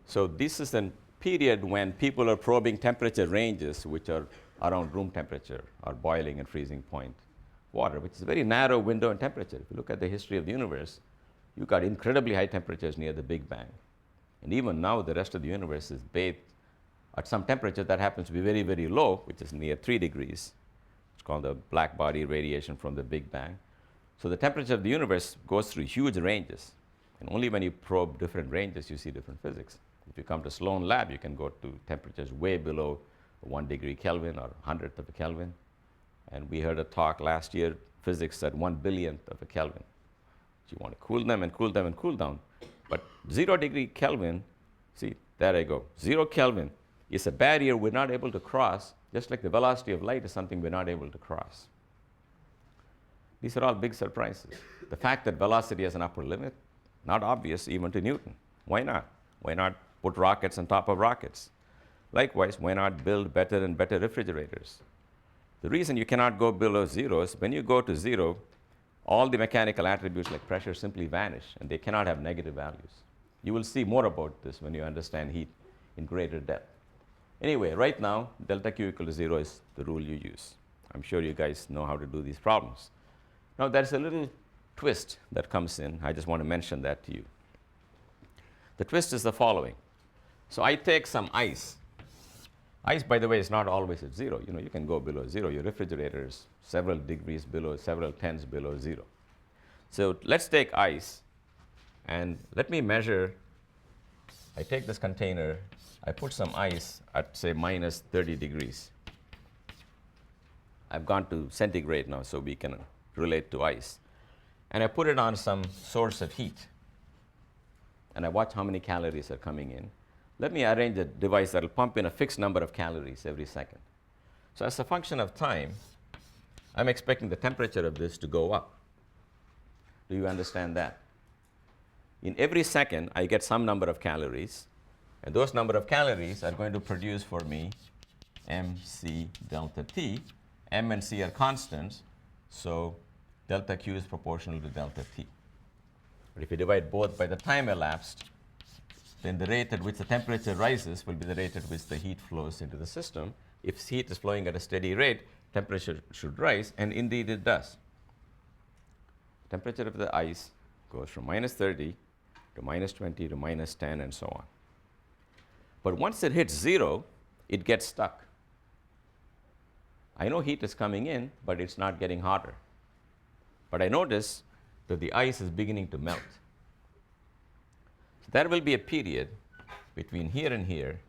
So this is a period when people are probing temperature ranges which are around room temperature or boiling and freezing point water, which is a very narrow window in temperature. If you look at the history of the universe, you got incredibly high temperatures near the Big Bang. And even now, the rest of the universe is bathed at some temperature that happens to be very, very low, which is near 3 degrees. It's called the black body radiation from the Big Bang. So the temperature of the universe goes through huge ranges. And only when you probe different ranges, you see different physics. If you come to Sloan Lab, you can go to temperatures way below 1 degree Kelvin or 100th of a Kelvin. And we heard a talk last year, physics at 1 billionth of a Kelvin. So you want to cool them and cool them and cool down. But 0 degree Kelvin, see, there I go. 0 Kelvin is a barrier we're not able to cross, just like the velocity of light is something we're not able to cross. These are all big surprises. The fact that velocity has an upper limit, not obvious even to Newton. Why not? Why not put rockets on top of rockets? Likewise, why not build better and better refrigerators? The reason you cannot go below 0 is when you go to 0, all the mechanical attributes like pressure simply vanish, and they cannot have negative values. You will see more about this when you understand heat in greater depth. Anyway, right now, delta Q equal to 0 is the rule you use. I'm sure you guys know how to do these problems. Now, there's a little twist that comes in. I just want to mention that to you. The twist is the following. So I take some ice. Ice, by the way, is not always at 0. You can go below 0. Your refrigerator is several degrees below, several tens below 0. So let's take ice, and let me measure. I take this container. I put some ice at, say, minus 30 degrees. I've gone to centigrade now, so we can relate to ice. And I put it on some source of heat. And I watch how many calories are coming in. Let me arrange a device that will pump in a fixed number of calories every second. So as a function of time, I'm expecting the temperature of this to go up. Do you understand that? In every second, I get some number of calories. And those number of calories are going to produce for me mc delta T. M and C are constants, so delta Q is proportional to delta T. But if you divide both by the time elapsed, then the rate at which the temperature rises will be the rate at which the heat flows into the system. If heat is flowing at a steady rate, temperature should rise, and indeed it does. Temperature of the ice goes from minus 30 to minus 20 to minus 10 and so on. But once it hits 0, it gets stuck. I know heat is coming in, but it's not getting hotter. But I notice that the ice is beginning to melt. So there will be a period between here and here.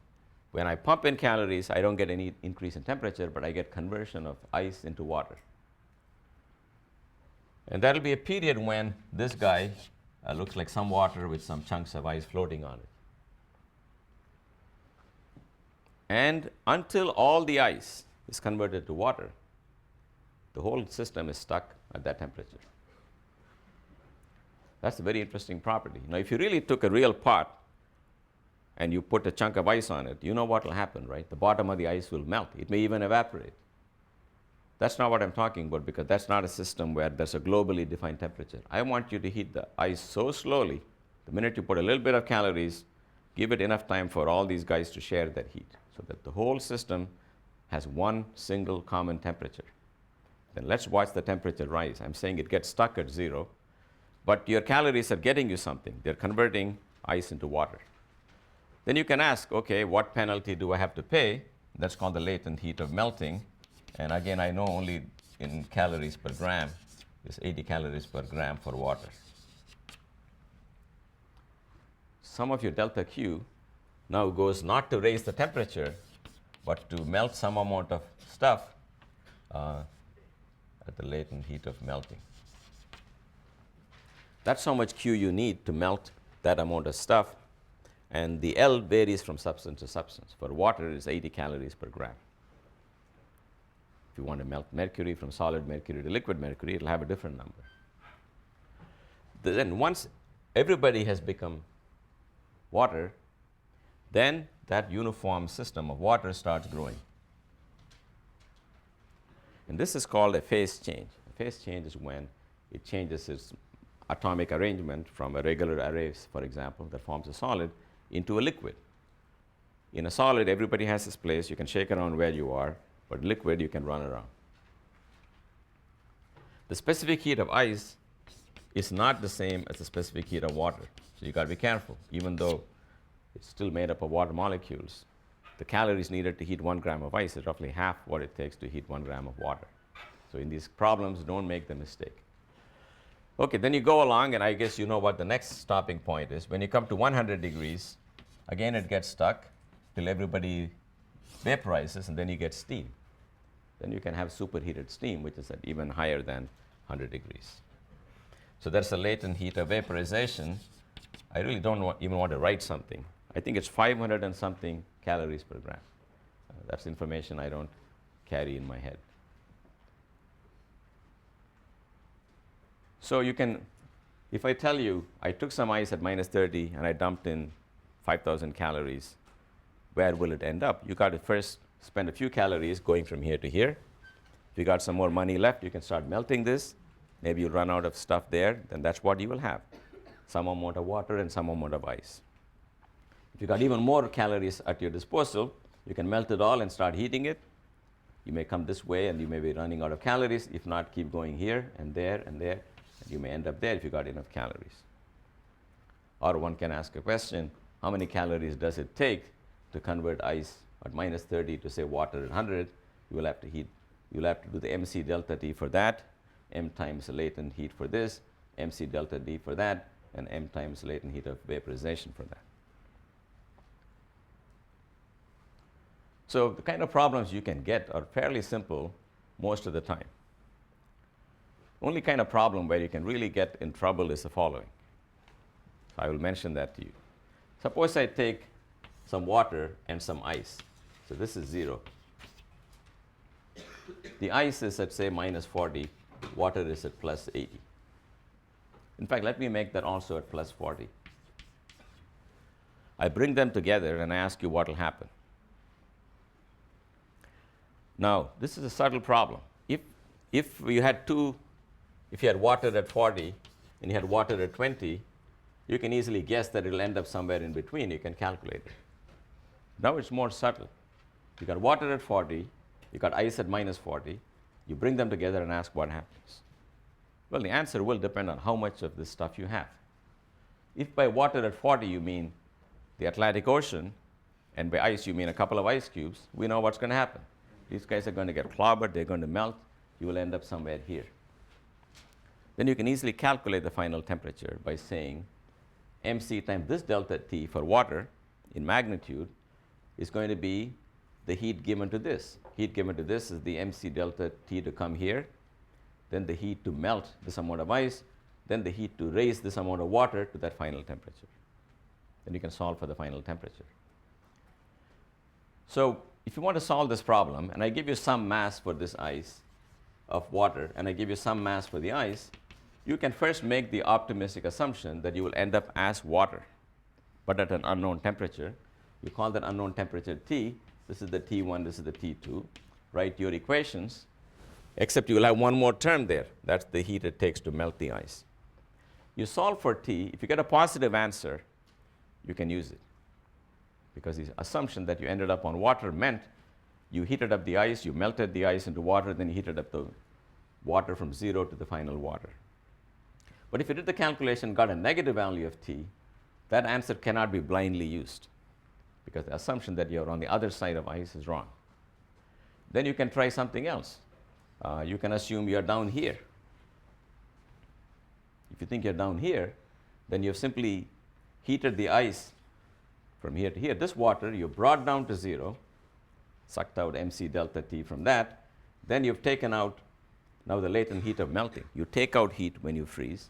When I pump in calories, I don't get any increase in temperature, but I get conversion of ice into water. And there will be a period when this guy looks like some water with some chunks of ice floating on it. And until all the ice is converted to water, the whole system is stuck at that temperature. That's a very interesting property. Now, if you really took a real pot and you put a chunk of ice on it, you know what will happen, right? The bottom of the ice will melt. It may even evaporate. That's not what I'm talking about, because that's not a system where there's a globally defined temperature. I want you to heat the ice so slowly, the minute you put a little bit of calories, give it enough time for all these guys to share that heat, so that the whole system has one single common temperature. Then let's watch the temperature rise. I'm saying it gets stuck at 0, but your calories are getting you something. They're converting ice into water. Then you can ask, okay, what penalty do I have to pay? That's called the latent heat of melting. And again, I know only in calories per gram is 80 calories per gram for water. Some of your delta Q now goes not to raise the temperature, but to melt some amount of stuff at the latent heat of melting. That's how much Q you need to melt that amount of stuff. And the L varies from substance to substance. For water, it's 80 calories per gram. If you want to melt mercury from solid mercury to liquid mercury, it'll have a different number. Then once everybody has become water, then that uniform system of water starts growing. And this is called a phase change. A phase change is when it changes its atomic arrangement from a regular array, for example, that forms a solid, into a liquid. In a solid, everybody has its place. You can shake around where you are, but liquid, you can run around. The specific heat of ice is not the same as the specific heat of water. So you've got to be careful. Even though it's still made up of water molecules, the calories needed to heat 1 gram of ice is roughly half what it takes to heat 1 gram of water. So in these problems, don't make the mistake. Okay, then you go along, and I guess you know what the next stopping point is. When you come to 100 degrees, again it gets stuck till everybody vaporizes, and then you get steam. Then you can have superheated steam, which is at even higher than 100 degrees. So there's a latent heat of vaporization. I really don't even want to write something. I think it's 500 and something calories per gram. That's information I don't carry in my head. So you can, if I tell you I took some ice at minus 30 and I dumped in 5,000 calories, where will it end up? You got to first spend a few calories going from here to here. If you got some more money left, you can start melting this. Maybe you run out of stuff there, then that's what you will have. Some amount of water and some amount of ice. If you got even more calories at your disposal, you can melt it all and start heating it. You may come this way and you may be running out of calories. If not, keep going here and there and there. And you may end up there if you got enough calories. Or one can ask a question, how many calories does it take to convert ice at minus 30 to say water at 100? You will have to heat. You'll have to do the MC delta T for that, M times the latent heat for this, MC delta D for that, and M times latent heat of vaporization for that. So the kind of problems you can get are fairly simple most of the time. Only kind of problem where you can really get in trouble is the following. So I will mention that to you. Suppose I take some water and some ice. So this is 0. The ice is at, say, minus 40. Water is at plus 80. In fact, let me make that also at plus 40. I bring them together and I ask you what will happen. Now, this is a subtle problem. If you had water at 40 and you had water at 20, you can easily guess that it will end up somewhere in between. You can calculate it. Now it's more subtle. You got water at 40, you got ice at minus 40. You bring them together and ask what happens. Well, the answer will depend on how much of this stuff you have. If by water at 40 you mean the Atlantic Ocean, and by ice you mean a couple of ice cubes, we know what's going to happen. These guys are going to get clobbered, they're going to melt, you will end up somewhere here. then you can easily calculate the final temperature by saying mc times this delta T for water in magnitude is going to be the heat given to this. Heat given to this is the mc delta T to come here, then the heat to melt this amount of ice, then the heat to raise this amount of water to that final temperature. Then you can solve for the final temperature. So if you want to solve this problem, and I give you some mass for this ice of water, and I give you some mass for the ice, you can first make the optimistic assumption that you will end up as water, but at an unknown temperature. You call that unknown temperature T. This is the T1, this is the T2. Write your equations, except you will have one more term there. That's the heat it takes to melt the ice. You solve for T. If you get a positive answer, you can use it, because the assumption that you ended up on water meant you heated up the ice, you melted the ice into water, then you heated up the water from 0 to the final water. But if you did the calculation, got a negative value of T, that answer cannot be blindly used, because the assumption that you're on the other side of ice is wrong. Then you can try something else. You can assume you're down here. If you think you're down here, then you've simply heated the ice from here to here. This water you brought down to 0, sucked out mc delta T from that. Then you've taken out now the latent heat of melting. You take out heat when you freeze,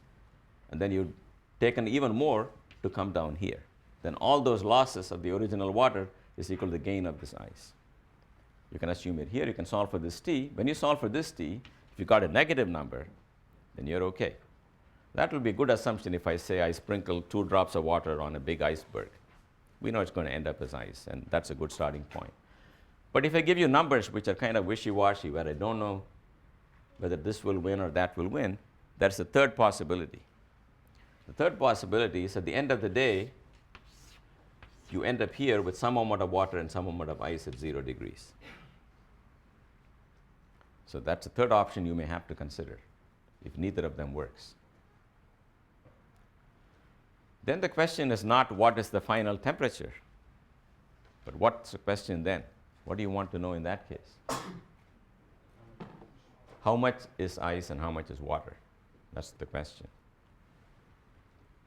and then you've taken even more to come down here. Then all those losses of the original water is equal to the gain of this ice. You can assume it here. You can solve for this T. When you solve for this T, if you got a negative number, then you're okay. That will be a good assumption if I say I sprinkle 2 drops of water on a big iceberg. We know it's going to end up as ice, and that's a good starting point. But if I give you numbers which are kind of wishy-washy, where I don't know whether this will win or that will win, that's the third possibility. The third possibility is at the end of the day, you end up here with some amount of water and some amount of ice at 0 degrees. So that's the third option you may have to consider if neither of them works. Then the question is not what is the final temperature, but what's the question then? What do you want to know in that case? How much is ice and how much is water? That's the question.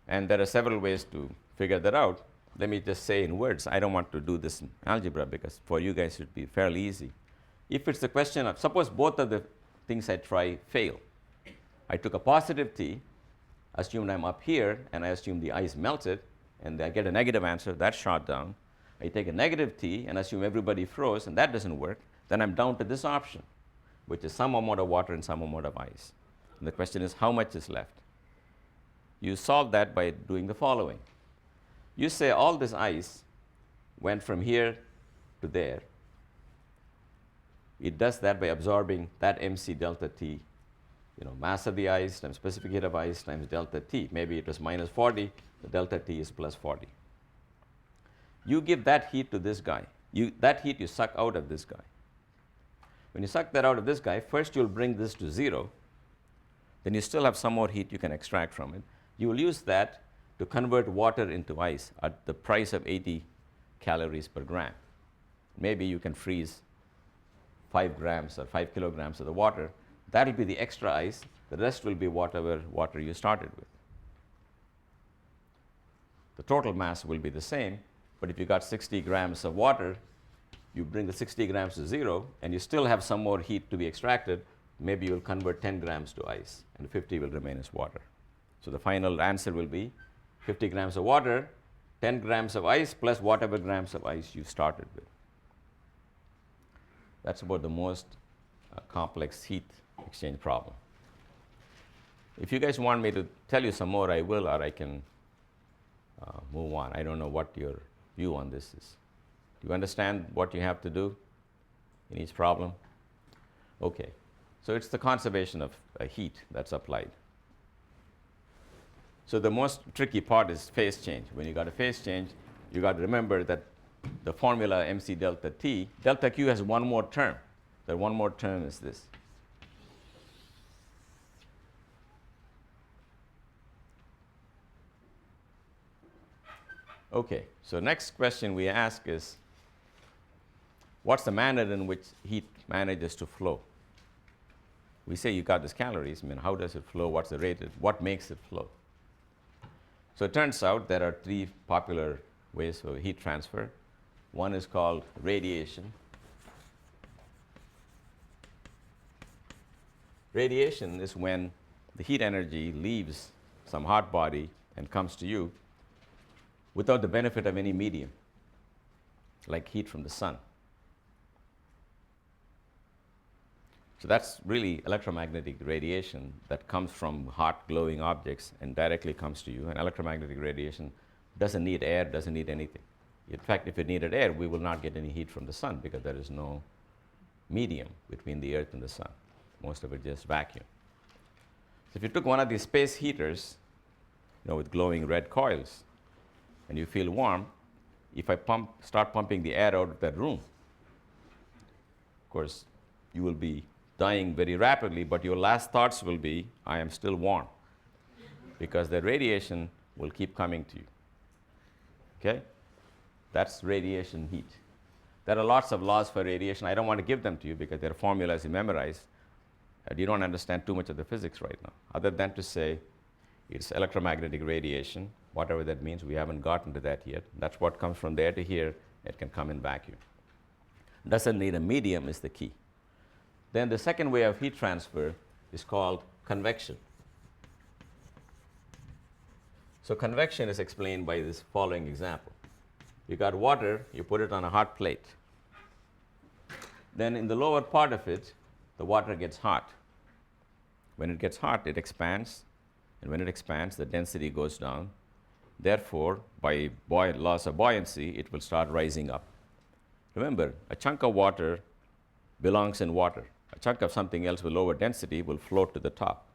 And there are several ways to figure that out. Let me just say in words. I don't want to do this in algebra because for you guys it would be fairly easy. If it's the question of, suppose both of the things I try fail. I took a positive T, assumed I'm up here, and I assume the ice melted, and I get a negative answer, that's shot down. I take a negative T and assume everybody froze, and that doesn't work. Then I'm down to this option, which is some amount of water and some amount of ice. And the question is, how much is left? You solve that by doing the following. You say all this ice went from here to there. It does that by absorbing that mc delta T, mass of the ice times specific heat of ice times delta T. Maybe it was minus 40, the delta T is plus 40. You give that heat to this guy. That heat you suck out of this guy. When you suck that out of this guy, first you'll bring this to 0. Then you still have some more heat you can extract from it. You will use that to convert water into ice at the price of 80 calories per gram. Maybe you can freeze 5 grams or 5 kilograms of the water. That will be the extra ice. The rest will be whatever water you started with. The total mass will be the same, but if you got 60 grams of water, you bring the 60 grams to 0, and you still have some more heat to be extracted. Maybe you'll convert 10 grams to ice, and 50 will remain as water. So the final answer will be 50 grams of water, 10 grams of ice, plus whatever grams of ice you started with. That's about the most complex heat exchange problem. If you guys want me to tell you some more, I will, or I can move on. I don't know what your view on this is. Do you understand what you have to do in each problem? Okay. So it's the conservation of heat that's applied. So the most tricky part is phase change. When you got a phase change, you got to remember that the formula mc delta T, delta Q has one more term. That one more term is this. Okay, so next question we ask is, what's the manner in which heat manages to flow? We say you got these calories. I mean, how does it flow? What's the rate? What makes it flow? So it turns out there are three popular ways of heat transfer. One is called radiation. Radiation is when the heat energy leaves some hot body and comes to you without the benefit of any medium, like heat from the sun. So that's really electromagnetic radiation that comes from hot glowing objects and directly comes to you. And electromagnetic radiation doesn't need air, doesn't need anything. In fact, if it needed air, we will not get any heat from the sun because there is no medium between the earth and the sun. Most of it just vacuum. So if you took one of these space heaters, with glowing red coils, and you feel warm, if I start pumping the air out of that room, of course, you will be dying very rapidly, but your last thoughts will be, I am still warm, because the radiation will keep coming to you. Okay? That's radiation heat. There are lots of laws for radiation. I don't want to give them to you because they're formulas you memorize. You don't understand too much of the physics right now, other than to say it's electromagnetic radiation, whatever that means. We haven't gotten to that yet. That's what comes from there to here. It can come in vacuum. Doesn't need a medium is the key. Then the second way of heat transfer is called convection. So convection is explained by this following example. You got water, you put it on a hot plate. Then in the lower part of it, the water gets hot. When it gets hot, it expands, and when it expands, the density goes down. Therefore, by laws of buoyancy, it will start rising up. Remember, a chunk of water belongs in water. A chunk of something else with lower density will float to the top.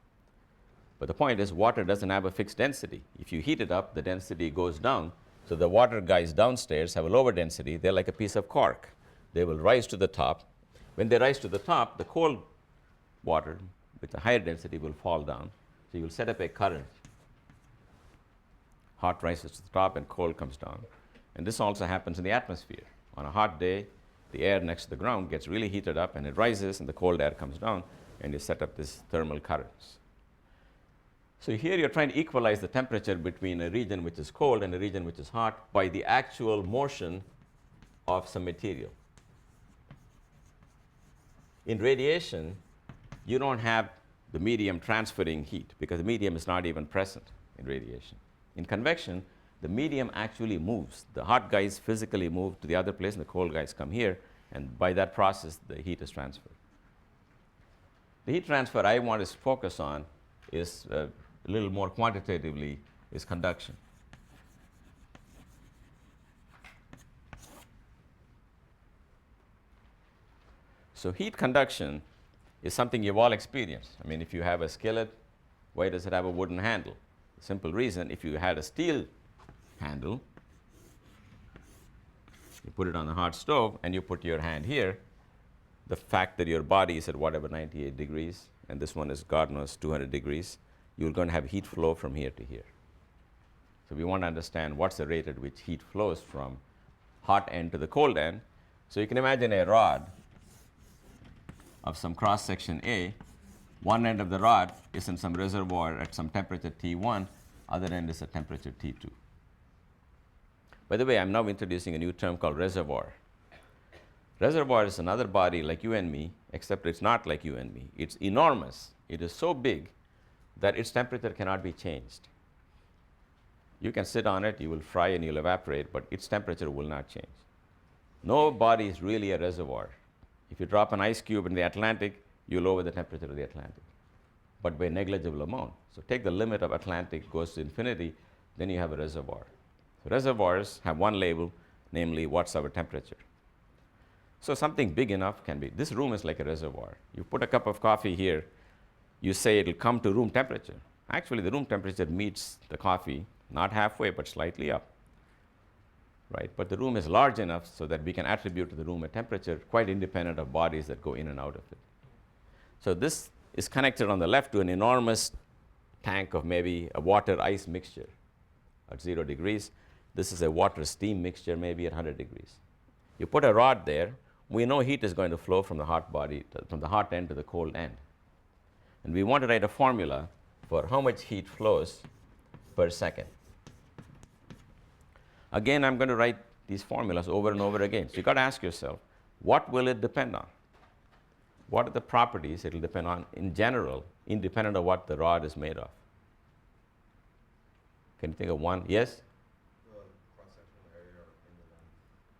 But the point is, water doesn't have a fixed density. If you heat it up, the density goes down. So the water guys downstairs have a lower density. They're like a piece of cork. They will rise to the top. When they rise to the top, the cold water with a higher density will fall down. So you'll set up a current. Hot rises to the top and cold comes down. And this also happens in the atmosphere. On a hot day, the air next to the ground gets really heated up and it rises and the cold air comes down and you set up these thermal currents. So here you're trying to equalize the temperature between a region which is cold and a region which is hot by the actual motion of some material. In radiation, you don't have the medium transferring heat because the medium is not even present in radiation. In convection, the medium actually moves. The hot guys physically move to the other place and the cold guys come here, and by that process, the heat is transferred. The heat transfer I want to focus on is a little more quantitatively is conduction. So heat conduction is something you've all experienced. I mean, if you have a skillet, why does it have a wooden handle? The simple reason, if you had a steel handle, you put it on the hot stove and you put your hand here, the fact that your body is at whatever 98 degrees and this one is God knows 200 degrees, you're going to have heat flow from here to here. So we want to understand what's the rate at which heat flows from hot end to the cold end. So you can imagine a rod of some cross section A. One end of the rod is in some reservoir at some temperature T1, other end is at temperature T2. By the way, I'm now introducing a new term called reservoir. Reservoir is another body like you and me, except it's not like you and me. It's enormous. It is so big that its temperature cannot be changed. You can sit on it, you will fry and you'll evaporate, but its temperature will not change. No body is really a reservoir. If you drop an ice cube in the Atlantic, you lower the temperature of the Atlantic, but by a negligible amount. So take the limit of Atlantic goes to infinity, then you have a reservoir. So reservoirs have one label, namely what's our temperature. So something big enough can be, this room is like a reservoir. You put a cup of coffee here, you say it'll come to room temperature. Actually, the room temperature meets the coffee, not halfway, but slightly up. Right? But the room is large enough so that we can attribute to the room a temperature quite independent of bodies that go in and out of it. So this is connected on the left to an enormous tank of maybe a water-ice mixture at 0 degrees. This is a water-steam mixture maybe at 100 degrees. You put a rod there, we know heat is going to flow from the hot body, from the hot end to the cold end. And we want to write a formula for how much heat flows per second. Again, I'm going to write these formulas over and over again. So you've got to ask yourself, what will it depend on? What are the properties it will depend on in general, independent of what the rod is made of? Can you think of one? Yes? The cross-sectional area in the lens.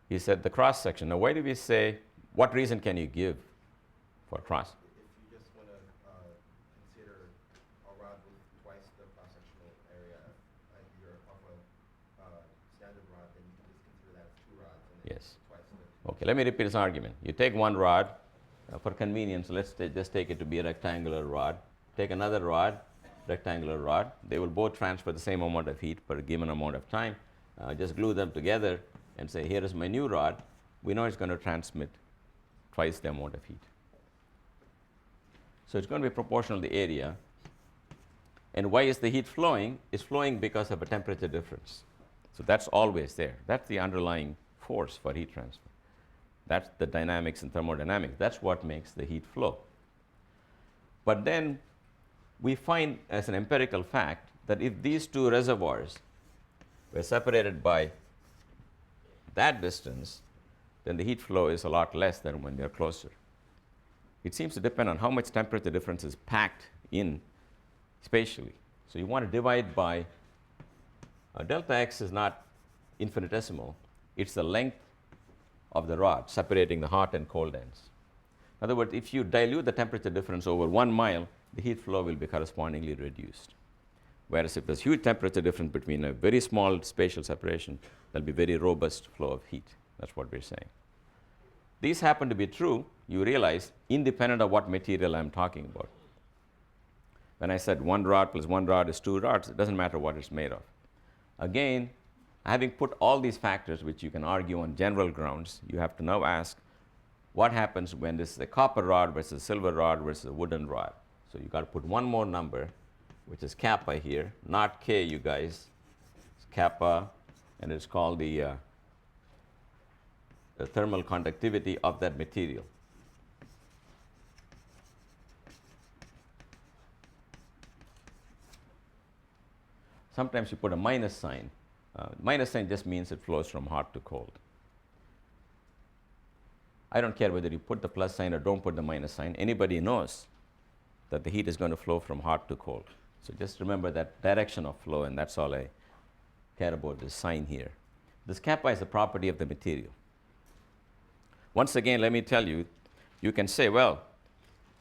He said the cross-section. Now, why do we say, what reason can you give for cross? If you just want to consider a rod with twice the cross-sectional area either of a standard rod, then you can just consider that as two rods and then Yes. twice the. Okay, let me repeat this argument. You take one rod, for convenience, let's just take it to be a rectangular rod. Take another rod, rectangular rod. They will both transfer the same amount of heat per given amount of time. Just glue them together and say, here is my new rod. We know it's going to transmit twice the amount of heat. So it's going to be proportional to the area. And why is the heat flowing? It's flowing because of a temperature difference. So that's always there. That's the underlying force for heat transfer. That's the dynamics and thermodynamics. That's what makes the heat flow. But then we find as an empirical fact that if these two reservoirs were separated by that distance, then the heat flow is a lot less than when they're closer. It seems to depend on how much temperature difference is packed in spatially. So you want to divide by delta x is not infinitesimal. It's the length of the rod separating the hot and cold ends. In other words, if you dilute the temperature difference over 1 mile, the heat flow will be correspondingly reduced. Whereas if there's huge temperature difference between a very small spatial separation, there'll be very robust flow of heat. That's what we're saying. These happen to be true, you realize, independent of what material I'm talking about. When I said 1 rod plus 1 rod is 2 rods, it doesn't matter what it's made of. Again, having put all these factors, which you can argue on general grounds, you have to now ask, what happens when this is a copper rod versus a silver rod versus a wooden rod? So you've got to put one more number, which is kappa here, not K, you guys. It's kappa, and it's called the thermal conductivity of that material. Sometimes you put a minus sign. Minus sign just means it flows from hot to cold. I don't care whether you put the plus sign or don't put the minus sign. Anybody knows that the heat is going to flow from hot to cold. So just remember that direction of flow, and that's all I care about, this sign here. This kappa is a property of the material. Once again, let me tell you, you can say, well,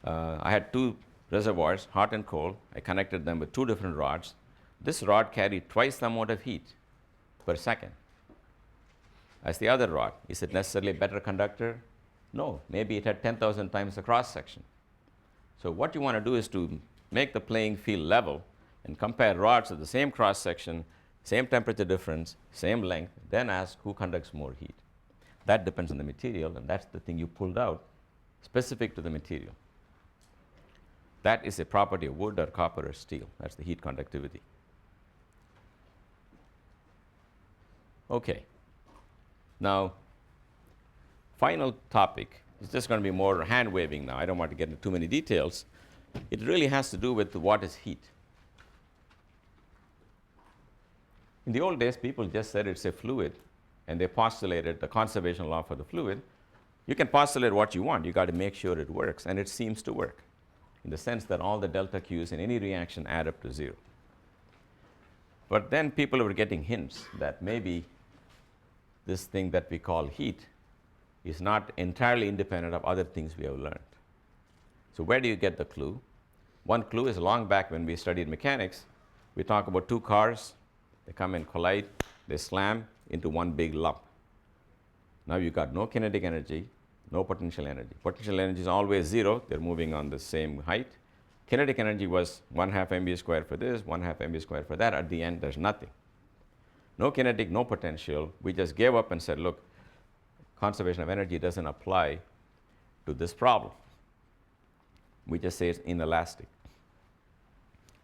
I had 2 reservoirs, hot and cold. I connected them with 2 different rods. This rod carried twice the amount of heat per second as the other rod. Is it necessarily a better conductor? No. Maybe it had 10,000 times the cross section. So what you want to do is to make the playing field level and compare rods of the same cross section, same temperature difference, same length, then ask who conducts more heat. That depends on the material, and that's the thing you pulled out specific to the material. That is a property of wood or copper or steel. That's the heat conductivity. Okay. Now, final topic is just going to be more hand waving now. I don't want to get into too many details. It really has to do with what is heat. In the old days, people just said it's a fluid, and they postulated the conservation law for the fluid. You can postulate what you want. You got to make sure it works, and it seems to work in the sense that all the delta Q's in any reaction add up to 0. But then people were getting hints that maybe this thing that we call heat is not entirely independent of other things we have learned. So where do you get the clue? One clue is long back when we studied mechanics. We talk about 2 cars. They come and collide. They slam into one big lump. Now you've got no kinetic energy, no potential energy. Potential energy is always 0. They're moving on the same height. Kinetic energy was 1/2 mv squared for this, 1/2 mv squared for that. At the end, there's nothing. No kinetic, no potential. We just gave up and said, look, conservation of energy doesn't apply to this problem. We just say it's inelastic.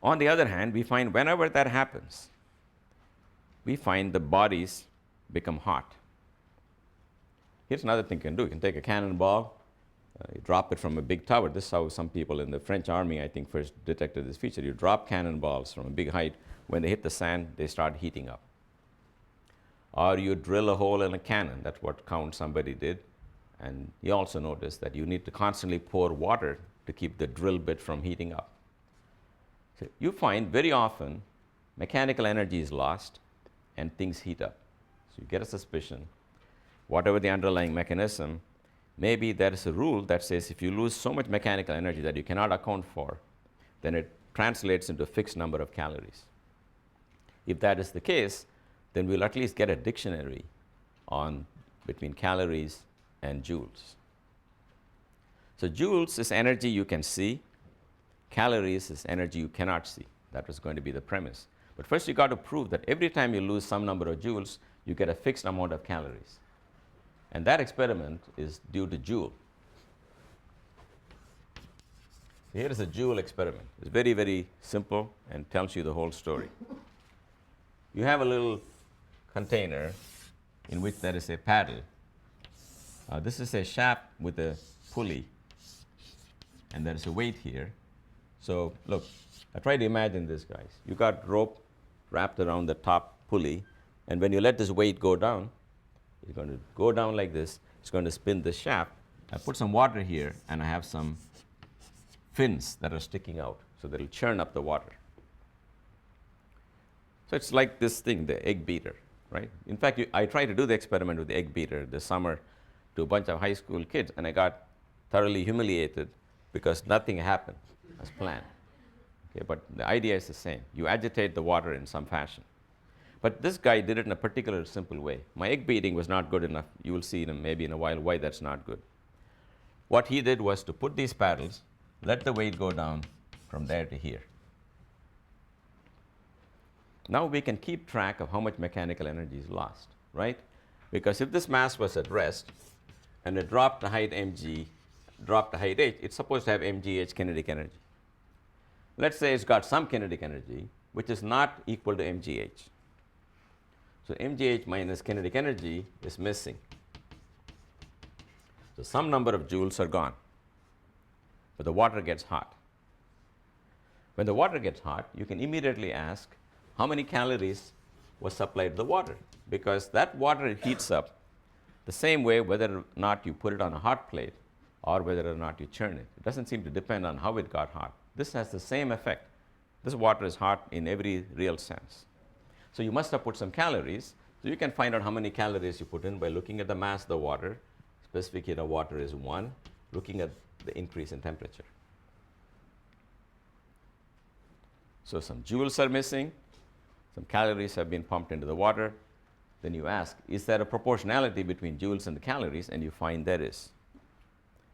On the other hand, we find whenever that happens, we find the bodies become hot. Here's another thing you can do. You can take a cannonball, You drop it from a big tower. This is how some people in the French army, I think, first detected this feature. You drop cannonballs from a big height. When they hit the sand, they start heating up. Or you drill a hole in a cannon. That's what Count somebody did. And he also noticed that you need to constantly pour water to keep the drill bit from heating up. So you find very often mechanical energy is lost and things heat up. So you get a suspicion, whatever the underlying mechanism, maybe there is a rule that says if you lose so much mechanical energy that you cannot account for, then it translates into a fixed number of calories. If that is the case, then we'll at least get a dictionary on between calories and joules. So joules is energy you can see. Calories is energy you cannot see. That was going to be the premise. But first you got to prove that every time you lose some number of joules, you get a fixed amount of calories. And that experiment is due to Joule. Here is a Joule experiment. It's very, very simple and tells you the whole story. You have a little container in which there is a paddle. This is a shaft with a pulley, and there is a weight here. So look, I try to imagine this, guys. You got rope wrapped around the top pulley, and when you let this weight go down, it's going to go down like this. It's going to spin the shaft. I put some water here, and I have some fins that are sticking out, so that will churn up the water. So it's like this thing, the egg beater, right? In fact, I tried to do the experiment with the egg beater this summer to a bunch of high school kids, and I got thoroughly humiliated because nothing happened as planned. Okay, but the idea is the same. You agitate the water in some fashion. But this guy did it in a particular simple way. My egg beating was not good enough. You will see maybe in a while why that's not good. What he did was to put these paddles, let the weight go down from there to here. Now we can keep track of how much mechanical energy is lost, right? Because if this mass was at rest and it dropped the height mg, dropped the height h, it's supposed to have mgh kinetic energy. Let's say it's got some kinetic energy which is not equal to mgh. So mgh minus kinetic energy is missing. So some number of joules are gone, but the water gets hot. When the water gets hot, you can immediately ask how many calories was supplied to the water, because that water heats up the same way whether or not you put it on a hot plate or whether or not you churn it. It doesn't seem to depend on how it got hot. This has the same effect. This water is hot in every real sense. So you must have put some calories. So you can find out how many calories you put in by looking at the mass of the water. Specific heat of water is 1, looking at the increase in temperature. So some joules are missing, some calories have been pumped into the water. Then you ask, is there a proportionality between joules and the calories? And you find there is.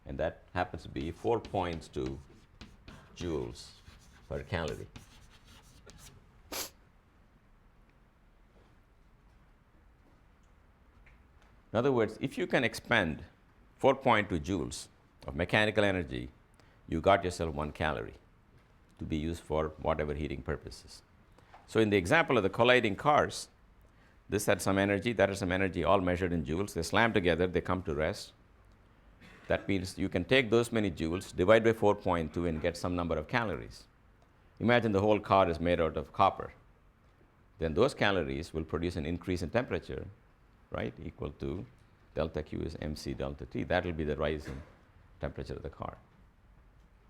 And that happens to be 4.2 joules per calorie. In other words, if you can expend 4.2 joules of mechanical energy, you got yourself 1 calorie to be used for whatever heating purposes. So in the example of the colliding cars, this had some energy, that is some energy, all measured in joules. They slam together, they come to rest. That means you can take those many joules, divide by 4.2, and get some number of calories. Imagine the whole car is made out of copper. Then those calories will produce an increase in temperature, right, equal to delta Q is mc delta T. That will be the rise in temperature of the car.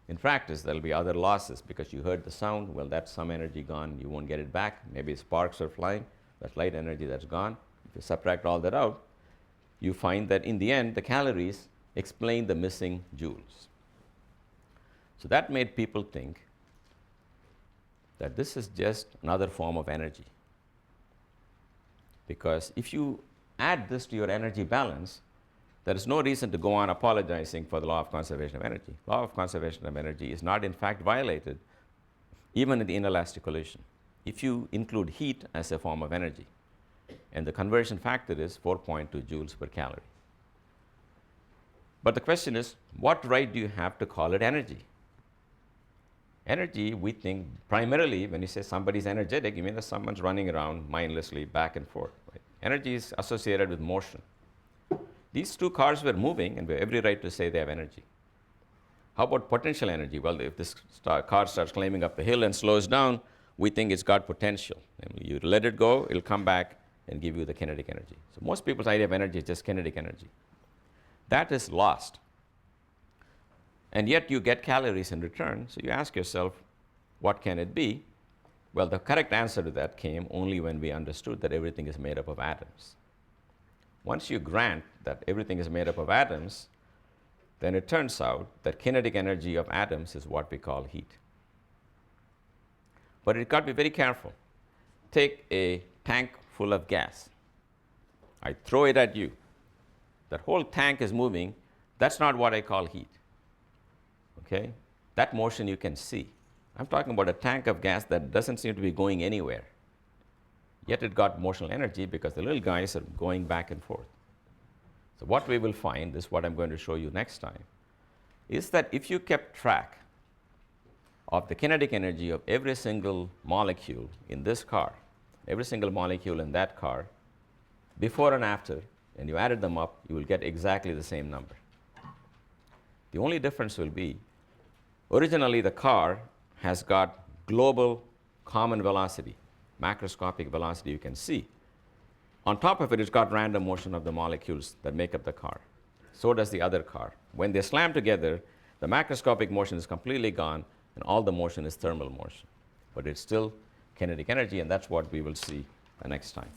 In practice, there will be other losses because you heard the sound. Well, that's some energy gone. You won't get it back. Maybe sparks are flying. That's light energy that's gone. If you subtract all that out, you find that in the end, the calories explain the missing joules. So that made people think that this is just another form of energy. Because if you add this to your energy balance, there is no reason to go on apologizing for the law of conservation of energy. Law of conservation of energy is not in fact violated even in the inelastic collision if you include heat as a form of energy. And the conversion factor is 4.2 joules per calorie. But the question is, what right do you have to call it energy? Energy, we think, primarily, when you say somebody's energetic, you mean that someone's running around mindlessly back and forth. Right? Energy is associated with motion. These two cars were moving, and we have every right to say they have energy. How about potential energy? Well, if this car starts climbing up the hill and slows down, we think it's got potential. And you let it go, it'll come back and give you the kinetic energy. So most people's idea of energy is just kinetic energy. That is lost. And yet you get calories in return, so you ask yourself, what can it be? Well, the correct answer to that came only when we understood that everything is made up of atoms. Once you grant that everything is made up of atoms, then it turns out that kinetic energy of atoms is what we call heat. But you've got to be very careful. Take a tank full of gas. I throw it at you. That whole tank is moving. That's not what I call heat. Okay? That motion you can see. I'm talking about a tank of gas that doesn't seem to be going anywhere. Yet it got motional energy because the little guys are going back and forth. So what we will find is what I'm going to show you next time, is that if you kept track of the kinetic energy of every single molecule in this car, every single molecule in that car, before and after, and you added them up, you will get exactly the same number. The only difference will be, originally the car has got global common velocity, macroscopic velocity you can see. On top of it, it's got random motion of the molecules that make up the car. So does the other car. When they slam together, the macroscopic motion is completely gone, and all the motion is thermal motion. But it's still kinetic energy, and that's what we will see the next time.